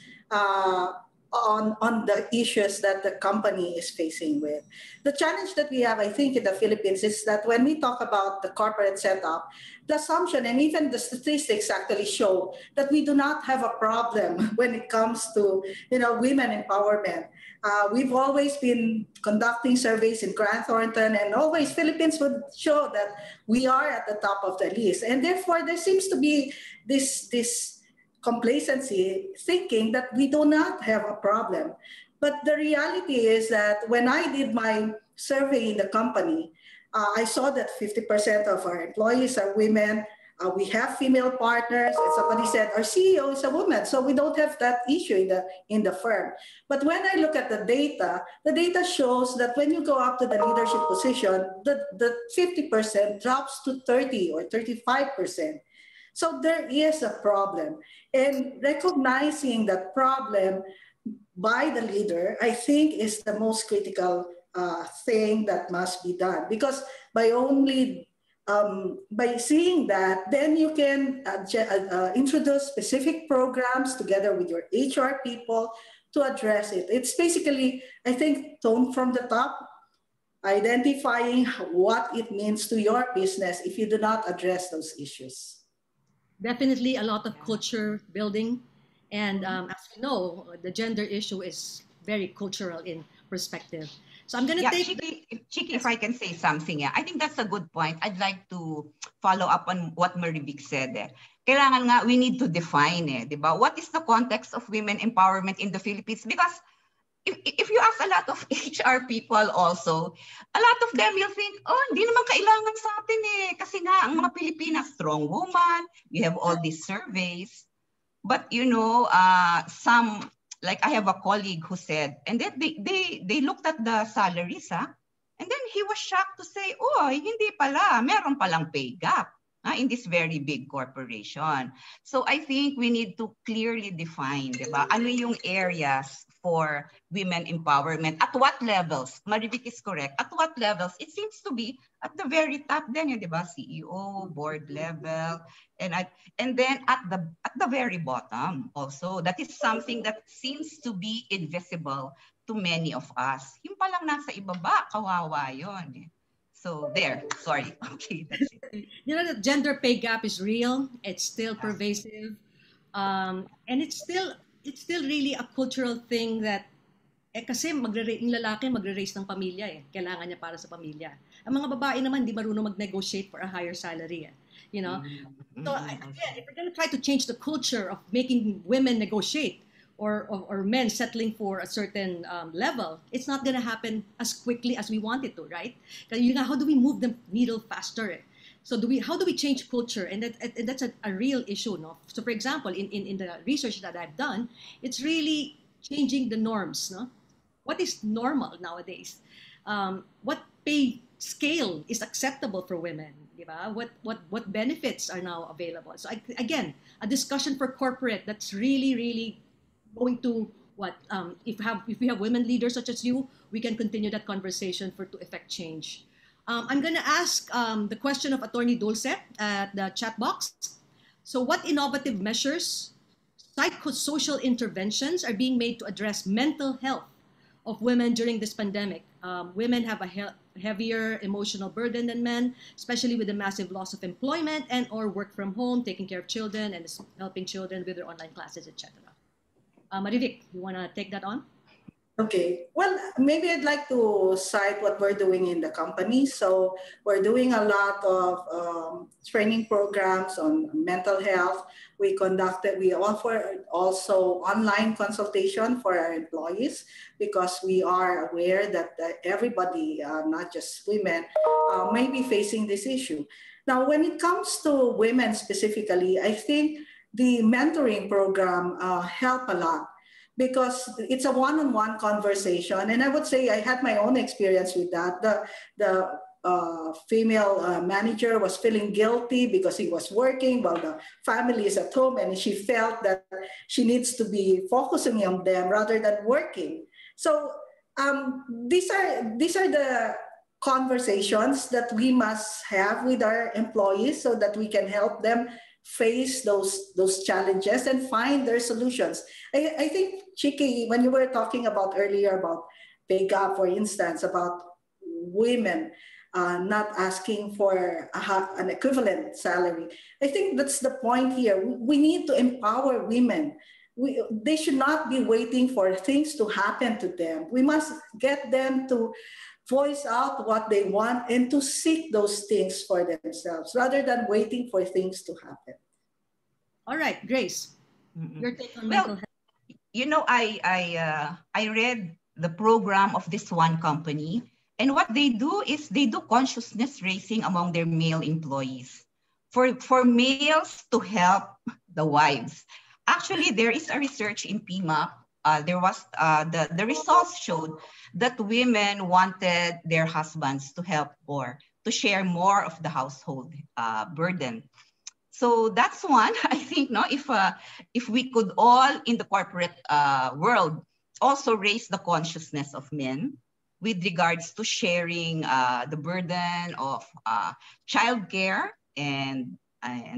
M: on the issues that the company is facing with. The challenge that we have, I think, in the Philippines is that when we talk about the corporate setup, the assumption and even the statistics actually show that we do not have a problem when it comes to women empowerment. We've always been conducting surveys in Grant Thornton, and always Philippines would show that we are at the top of the list. And therefore, there seems to be this complacency, thinking that we do not have a problem. But the reality is that when I did my survey in the company, I saw that 50% of our employees are women. We have female partners, and somebody said our CEO is a woman, so we don't have that issue in the firm. But when I look at the data shows that when you go up to the leadership position, the 50% drops to 30 or 35%. So there is a problem, and recognizing that problem by the leader, I think, is the most critical thing that must be done, because by seeing that, then you can introduce specific programs together with your HR people to address it. It's basically, I think, tone from the top, identifying what it means to your business if you do not address those issues.
J: Definitely a lot of culture building. And as we know, the gender issue is very cultural in perspective. So I'm going to take...
L: Chiki, if I can say something, I think that's a good point. I'd like to follow up on what Marivic said. Kailangan nga, we need to define, di ba? What is the context of women empowerment in the Philippines? Because if you ask a lot of HR people also, a lot of them will think, oh, hindi naman kailangan sa atin eh. Kasi nga, ang mga Pilipinas, strong woman, we have all these surveys. But you know, some, like I have a colleague who said, and then they looked at the salaries, and then he was shocked to say, oh, hindi pala, meron palang pay gap in this very big corporation. So I think we need to clearly define, diba? Ano yung areas for women empowerment? At what levels? Maribik is correct. At what levels? It seems to be at the very top then, diba? CEO, board level, and then at the very bottom also. That is something that seems to be invisible to many of us. Yung palang nasa ibaba, kawawa yun. So there, sorry. Okay, that's it.
J: You know, the gender pay gap is real. It's still pervasive. And it's still really a cultural thing that kasi yung lalaki magre-raise ng pamilya eh. Kailangan niya para sa pamilya. Ang mga babae naman di marunong mag-negotiate for a higher salary. You know? So again, if we're going to try to change the culture of making women negotiate, or men settling for a certain level, it's not going to happen as quickly as we want it to, right? How do we move the needle faster? So how do we change culture? And that's a real issue, no? So for example, in the research that I've done, it's really changing the norms, no? What is normal nowadays? What pay scale is acceptable for women? Diba? What benefits are now available? So again, a discussion for corporate that's really going to if we have women leaders such as you, we can continue that conversation to effect change. I'm going to ask the question of Attorney Dulce at the chat box. So what innovative measures, psychosocial interventions are being made to address mental health of women during this pandemic? Women have a heavier emotional burden than men, especially with the massive loss of employment and or work from home, taking care of children and helping children with their online classes, etc. Marivik, you want to take that on?
M: Okay. Well, maybe I'd like to cite what we're doing in the company. So we're doing a lot of training programs on mental health. We offer also online consultation for our employees because we are aware that everybody, not just women, may be facing this issue. Now, when it comes to women specifically, I think the mentoring program helped a lot because it's a one-on-one conversation. And I would say I had my own experience with that. The female manager was feeling guilty because he was working while the family is at home, and she felt that she needs to be focusing on them rather than working. So these are the conversations that we must have with our employees so that we can help them face those challenges and find their solutions. I think, Chiki, when you were talking about earlier about pay gap, for instance, about women not asking for an equivalent salary, I think that's the point here. We need to empower women. They should not be waiting for things to happen to them. We must get them to voice out what they want and to seek those things for themselves rather than waiting for things to happen.
J: All right, Grace, your take on mental health.
L: You know, I read the program of this one company, and what they do is they do consciousness raising among their male employees for males to help the wives. Actually, there is a research in PMAP. There was the results showed that women wanted their husbands to help or to share more of the household burden. So that's one. I think if we could all in the corporate world also raise the consciousness of men with regards to sharing the burden of childcare and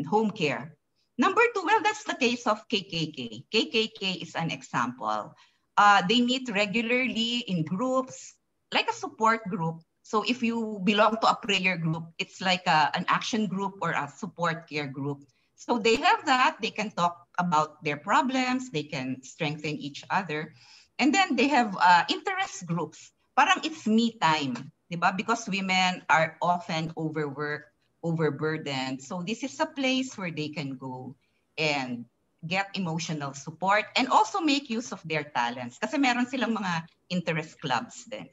L: home care. Number two, well, that's the case of KKK. KKK is an example. They meet regularly in groups, like a support group. So if you belong to a prayer group, it's like an action group or a support care group. So they have that. They can talk about their problems. They can strengthen each other. And then they have interest groups. Parang it's me time, diba? Because women are often overworked, overburdened. So this is a place where they can go and get emotional support, and also make use of their talents. Kasi meron silang mga interest clubs din.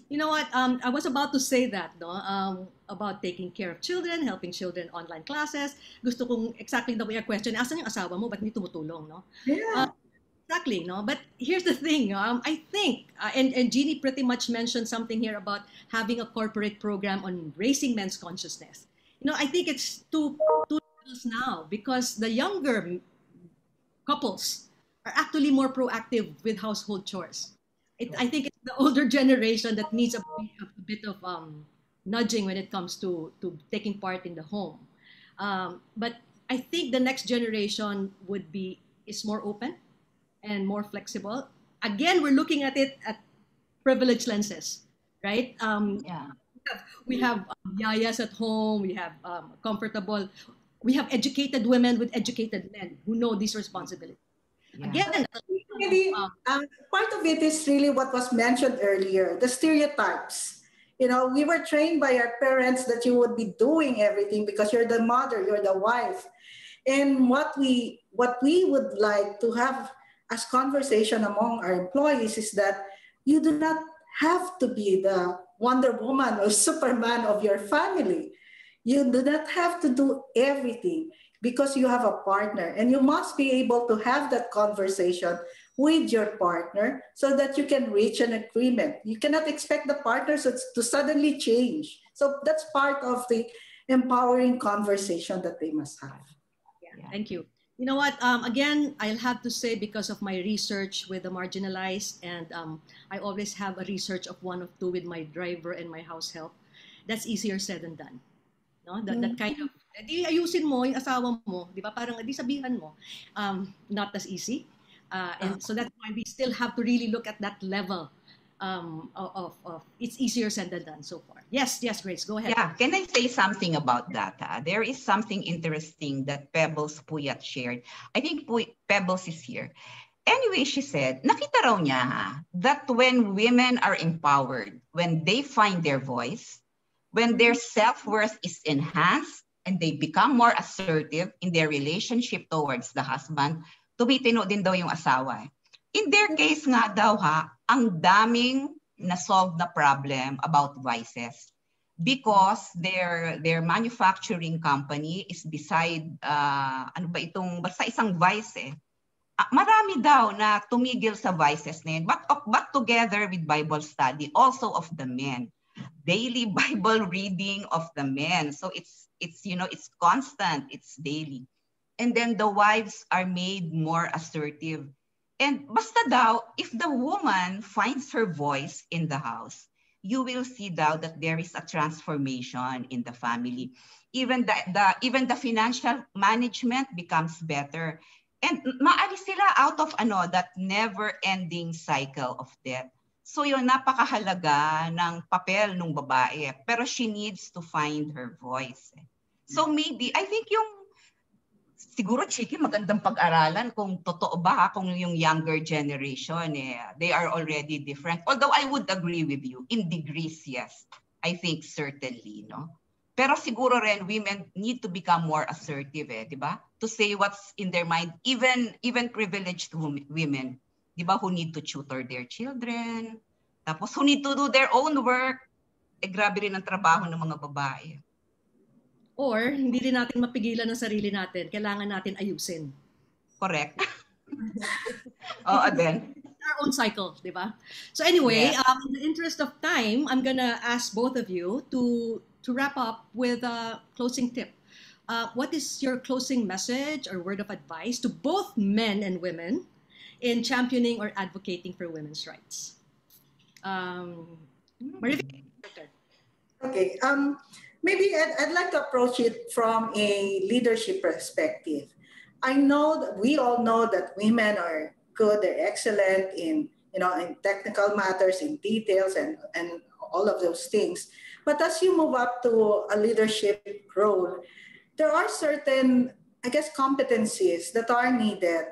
J: You know what? I was about to say that, no? About taking care of children, helping children online classes. Gusto kong exactly the way a question, asan yung asawa mo? Ba't hindi tumutulong, no?
M: Yeah.
J: Exactly, no? But here's the thing, I think, and Jeannie pretty much mentioned something here about having a corporate program on raising men's consciousness. You know, I think it's two levels now, because the younger couples are actually more proactive with household chores. I think it's the older generation that needs a bit of nudging when it comes to taking part in the home. But I think the next generation is more open and more flexible. Again, we're looking at it at privilege lenses, right? We have yayas at home. We have we have educated women with educated men who know these responsibilities.
L: Yeah.
J: Again,
M: Really, part of it is really what was mentioned earlier, the stereotypes. You know, we were trained by our parents that you would be doing everything because you're the mother, you're the wife. And what we would like to have as conversation among our employees is that you do not have to be the Wonder Woman or Superman of your family. You do not have to do everything because you have a partner, and you must be able to have that conversation with your partner so that you can reach an agreement. You cannot expect the partners to suddenly change. So that's part of the empowering conversation that they must have.
J: Yeah. Thank you. You know what? Again, I'll have to say, because of my research with the marginalized, and I always have a research of 1 or 2 with my driver and my house help. That's easier said than done. No? That kind of, di ayusin mo yung asawa mo, di ba? Parang di sabihan mo. Not as easy. And so that's why we still have to really look at that level of it's easier said than done so far. Yes, Grace, go ahead.
L: Yeah, can I say something about that? There is something interesting that Pebbles Puyat shared. I think Pebbles is here. Anyway, she said, nakita raw niya that when women are empowered, when they find their voice, when their self-worth is enhanced, and they become more assertive in their relationship towards the husband, tumitino din daw yung asawa. In their case nga daw ang daming na-solve na problem about vices. Because their manufacturing company is beside, basta isang vice marami daw na tumigil sa vices na yun. But together with Bible study, also of the men. Daily Bible reading of the men. So it's constant, it's daily. And then the wives are made more assertive. And basta daw, if the woman finds her voice in the house, you will see daw that there is a transformation in the family. Even the financial management becomes better. And maalis sila out of that never-ending cycle of debt. So yun, napakahalaga ng papel ng babae. Pero she needs to find her voice. So maybe, I think siguro, Chiki, magandang pag-aralan kung totoo ba, kung yung younger generation, they are already different. Although I would agree with you, in degrees, yes. I think certainly, no? Pero siguro rin, women need to become more assertive, di ba? To say what's in their mind, even privileged women, di ba, who need to tutor their children, tapos who need to do their own work. Grabe rin ang trabaho ng mga babae.
J: Or, hindi rin natin mapigilan ang sarili natin. Kailangan natin ayusin.
L: Correct. Then.
J: Our own cycle, di ba? So anyway, in the interest of time, I'm gonna ask both of you to wrap up with a closing tip. What is your closing message or word of advice to both men and women in championing or advocating for women's rights?
M: Okay. Maybe I'd like to approach it from a leadership perspective. I know that we all know that women are good, they're excellent in technical matters, in details, and all of those things. But as you move up to a leadership role, there are certain, competencies that are needed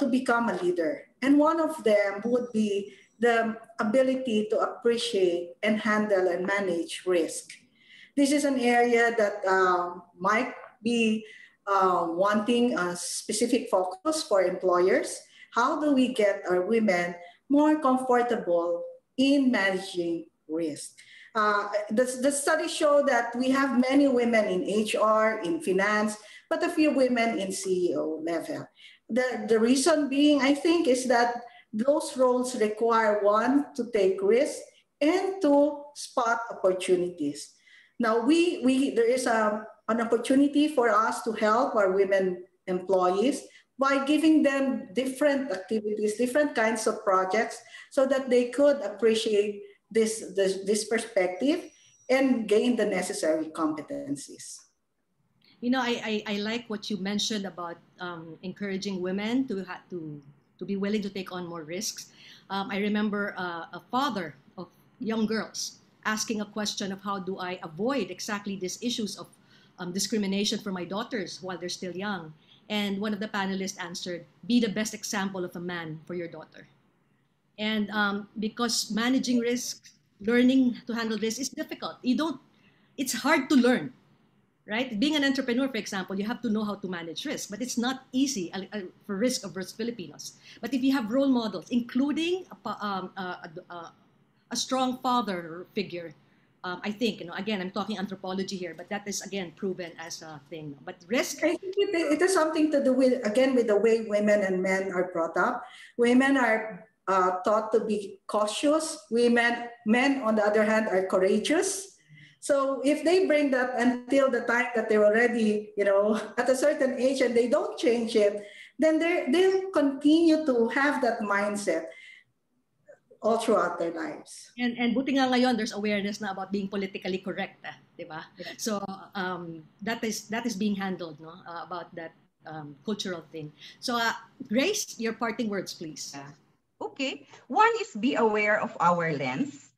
M: to become a leader. And one of them would be the ability to appreciate and handle and manage risk. This is an area that might be wanting a specific focus for employers. How do we get our women more comfortable in managing risk? The studies show that we have many women in HR, in finance, but a few women in CEO level. The reason being, I think, is that those roles require one to take risks and to spot opportunities. Now, there is an opportunity for us to help our women employees by giving them different activities, different kinds of projects, so that they could appreciate this perspective and gain the necessary competencies.
J: You know, I like what you mentioned about encouraging women to be willing to take on more risks. I remember a father of young girls asking a question of how do I avoid exactly these issues of discrimination for my daughters while they're still young. And one of the panelists answered, be the best example of a man for your daughter. And because managing risk, learning to handle risk is difficult. It's hard to learn, right? Being an entrepreneur, for example, you have to know how to manage risk, but it's not easy for risk-averse Filipinos. But if you have role models, including a strong father figure, I think, again, I'm talking anthropology here, but that is, again, proven as a thing. But risk?
M: I think it has something to do with, again, with the way women and men are brought up. Women are taught to be cautious. Men, on the other hand, are courageous. So if they bring that until the time that they're already, at a certain age and they don't change it, then they'll continue to have that mindset all throughout their lives.
J: And buti nga ngayon, there's awareness na about being politically correct, diba? So that is being handled, no? About that cultural thing. So Grace, your parting words, please.
L: Okay. One is be aware of our lens,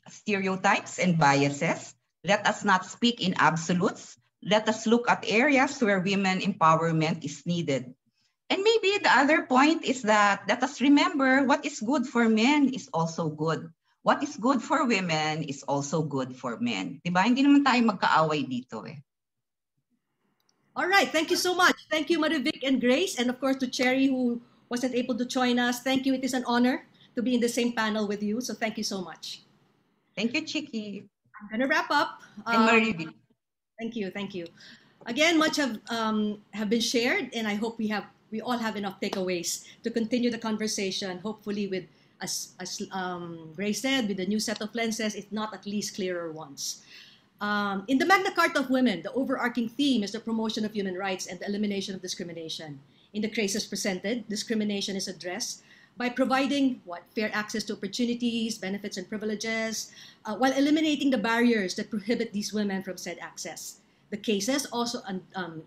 L: stereotypes and biases. Let us not speak in absolutes. Let us look at areas where women empowerment is needed. And maybe the other point is that let us remember what is good for men is also good. What is good for women is also good for men. Diba? Hindi naman tayo magkaaway dito eh.
J: All right. Thank you so much. Thank you, Marivic and Grace. And of course, to Cherry, who wasn't able to join us. Thank you. It is an honor to be in the same panel with you. So thank you so much.
L: Thank you, Chiki.
J: I'm going to wrap up.
L: And Marivic.
J: Thank you. Thank you. Again, much have been shared, and I hope we all have enough takeaways to continue the conversation, hopefully with, as Grace said, with a new set of lenses, if not at least clearer ones. In the Magna Carta of Women, the overarching theme is the promotion of human rights and the elimination of discrimination. In the cases presented, discrimination is addressed by providing fair access to opportunities, benefits, and privileges, while eliminating the barriers that prohibit these women from said access. The cases also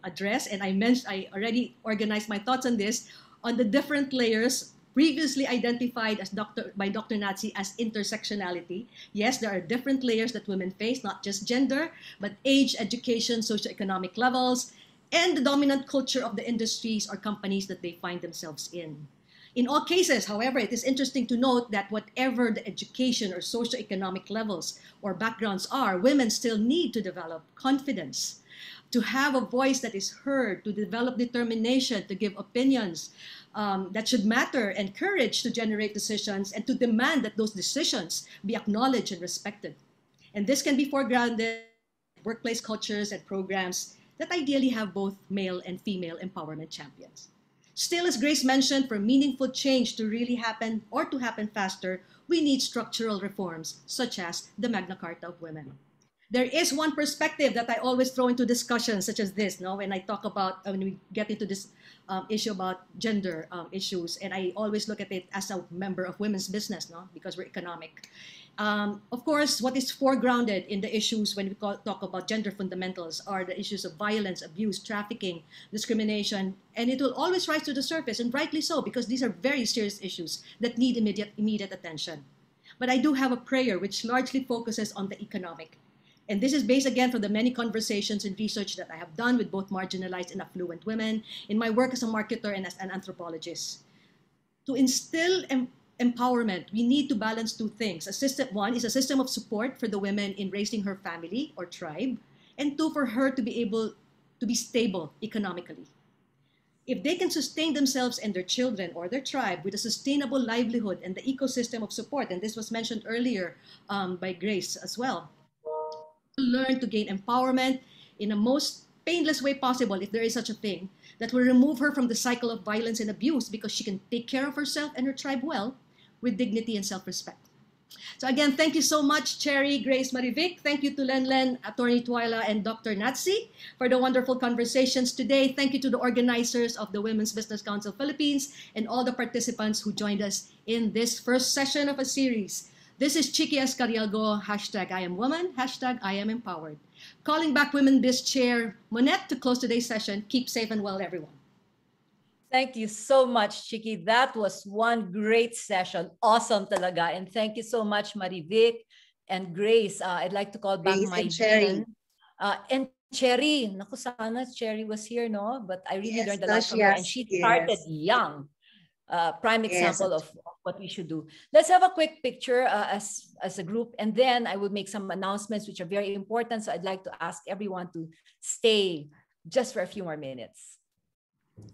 J: address, and I already organized my thoughts on this, on the different layers previously identified by Dr. Nazi as intersectionality. Yes, there are different layers that women face, not just gender, but age, education, socioeconomic levels, and the dominant culture of the industries or companies that they find themselves in. In all cases, however, it is interesting to note that whatever the education or socioeconomic levels or backgrounds are, women still need to develop confidence, to have a voice that is heard, to develop determination, to give opinions that should matter, and courage to generate decisions and to demand that those decisions be acknowledged and respected. And this can be foregrounded in workplace cultures and programs that ideally have both male and female empowerment champions. Still, as Grace mentioned, for meaningful change to really happen or to happen faster, we need structural reforms such as the Magna Carta of Women. There is one perspective that I always throw into discussions such as this, when I talk about, when we get into this issue about gender issues, and I always look at it as a member of women's business, because we're economic. Of course, what is foregrounded in the issues when we talk about gender fundamentals are the issues of violence, abuse, trafficking, discrimination, and it will always rise to the surface, and rightly so, because these are very serious issues that need immediate attention. But I do have a prayer which largely focuses on the economic. And this is based, again, from the many conversations and research that I have done with both marginalized and affluent women in my work as a marketer and as an anthropologist. To instill empowerment, we need to balance two things. One is a system of support for the women in raising her family or tribe, and two, for her to be able to be stable economically. If they can sustain themselves and their children or their tribe with a sustainable livelihood and the ecosystem of support, and this was mentioned earlier by Grace as well, learn to gain empowerment in the most painless way possible, if there is such a thing, that will remove her from the cycle of violence and abuse because she can take care of herself and her tribe well with dignity and self-respect. So again, thank you so much, Cherry, Grace, Marivic. Thank you to Len, Attorney Twyla, and Dr. Natsi for the wonderful conversations today. Thank you to the organizers of the Women's Business Council Philippines and all the participants who joined us in this first session of a series. This is Chiki Escarialgo, hashtag I am woman, hashtag I am empowered. Calling back Womenbiz Chair Monette to close today's session. Keep safe and well, everyone.
E: Thank you so much, Chiki. That was one great session. Awesome talaga. And thank you so much, Marivic and Grace. I'd like to call back
C: Grace
E: my
C: and Cherry.
E: dean. And Cherry. Naku, sana Cherry was here, no? But I really learned a lot from her. And she started young. Prime example of what we should do. Let's have a quick picture as a group, and then I will make some announcements which are very important. So I'd like to ask everyone to stay just for a few more minutes.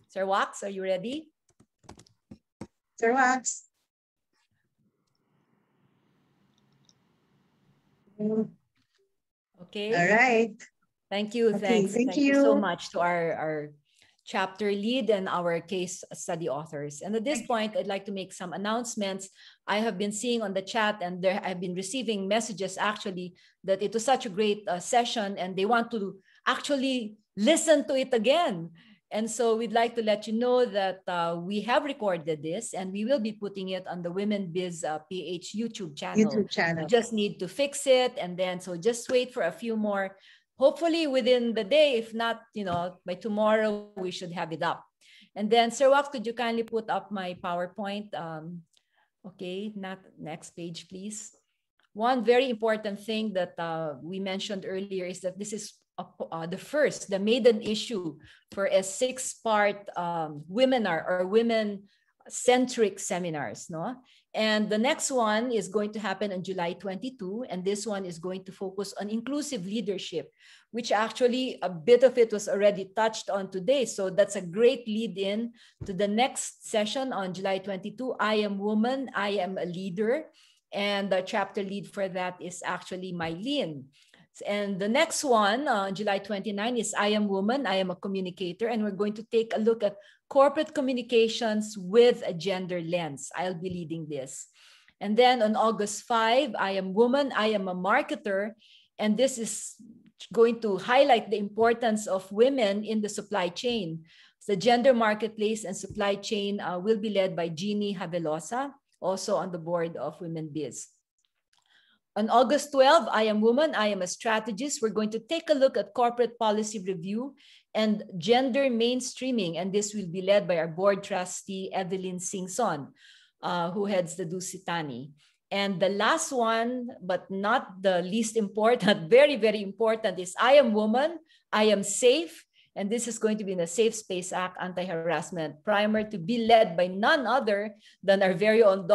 E: Sir Wax, are you ready?
C: Sir Wax.
E: Okay.
C: All right.
E: Thank you.
C: Okay,
E: Thank you so much to our chapter lead and our case study authors. And at this point, I'd like to make some announcements. I have been seeing on the chat, and I've been receiving messages actually that it was such a great session and they want to actually listen to it again. And so we'd like to let you know that we have recorded this and we will be putting it on the Womenbiz PH YouTube channel. We just need to fix it. And then, so just wait for a few more. Hopefully within the day, if not, by tomorrow, we should have it up. And then, Sir Wax, could you kindly put up my PowerPoint? Okay, next page, please. One very important thing that we mentioned earlier is that this is the maiden issue for a 6-part Womenar or women-centric seminars, no? And the next one is going to happen on July 22, and this one is going to focus on inclusive leadership, which actually a bit of it was already touched on today. So that's a great lead in to the next session on July 22. I am woman, I am a leader, and the chapter lead for that is actually Mylene. And the next one, July 29, is I am woman, I am a communicator, and we're going to take a look at corporate communications with a gender lens. I'll be leading this. And then on August 5, I am woman, I am a marketer, and this is going to highlight the importance of women in the supply chain. The gender marketplace and supply chain will be led by Jeannie Havelosa, also on the board of Womenbiz. On August 12, I am woman, I am a strategist. We're going to take a look at corporate policy review and gender mainstreaming, and this will be led by our board trustee, Evelyn Singson, who heads the Dusitani. And the last one, but not the least important, very, very important, is I am woman, I am safe, and this is going to be in the Safe Space Act Anti-Harassment Primer to be led by none other than our very own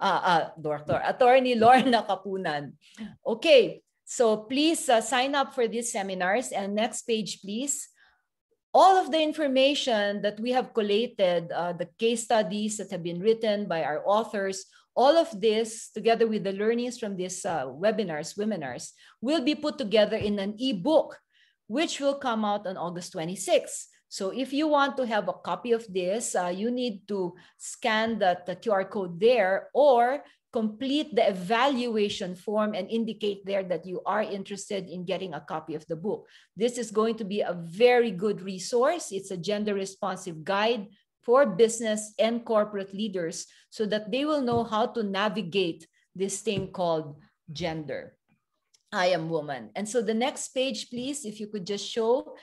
E: Attorney Lorna Kapunan. Okay, so please sign up for these seminars. And next page, please. All of the information that we have collated, the case studies that have been written by our authors, all of this, together with the learnings from these Womenars, will be put together in an ebook, which will come out on August 26th. So if you want to have a copy of this, you need to scan the QR code there or complete the evaluation form and indicate there that you are interested in getting a copy of the book. This is going to be a very good resource. It's a gender responsive guide for business and corporate leaders so that they will know how to navigate this thing called gender. I am woman. And so the next page, please, if you could just show,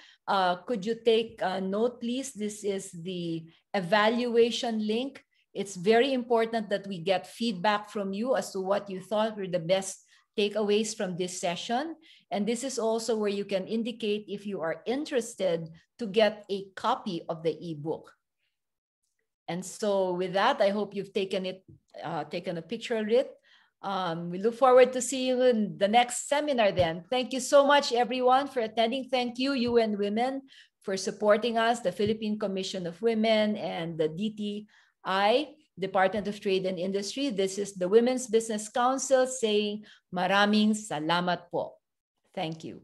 E: could you take a note, please? This is the evaluation link. It's very important that we get feedback from you as to what you thought were the best takeaways from this session. And this is also where you can indicate if you are interested to get a copy of the ebook. And so with that, I hope you've taken a picture of it. We look forward to see you in the next seminar then. Thank you so much, everyone, for attending. Thank you, UN Women, for supporting us, the Philippine Commission of Women and the DTI, Department of Trade and Industry. This is the Women's Business Council saying maraming salamat po. Thank you.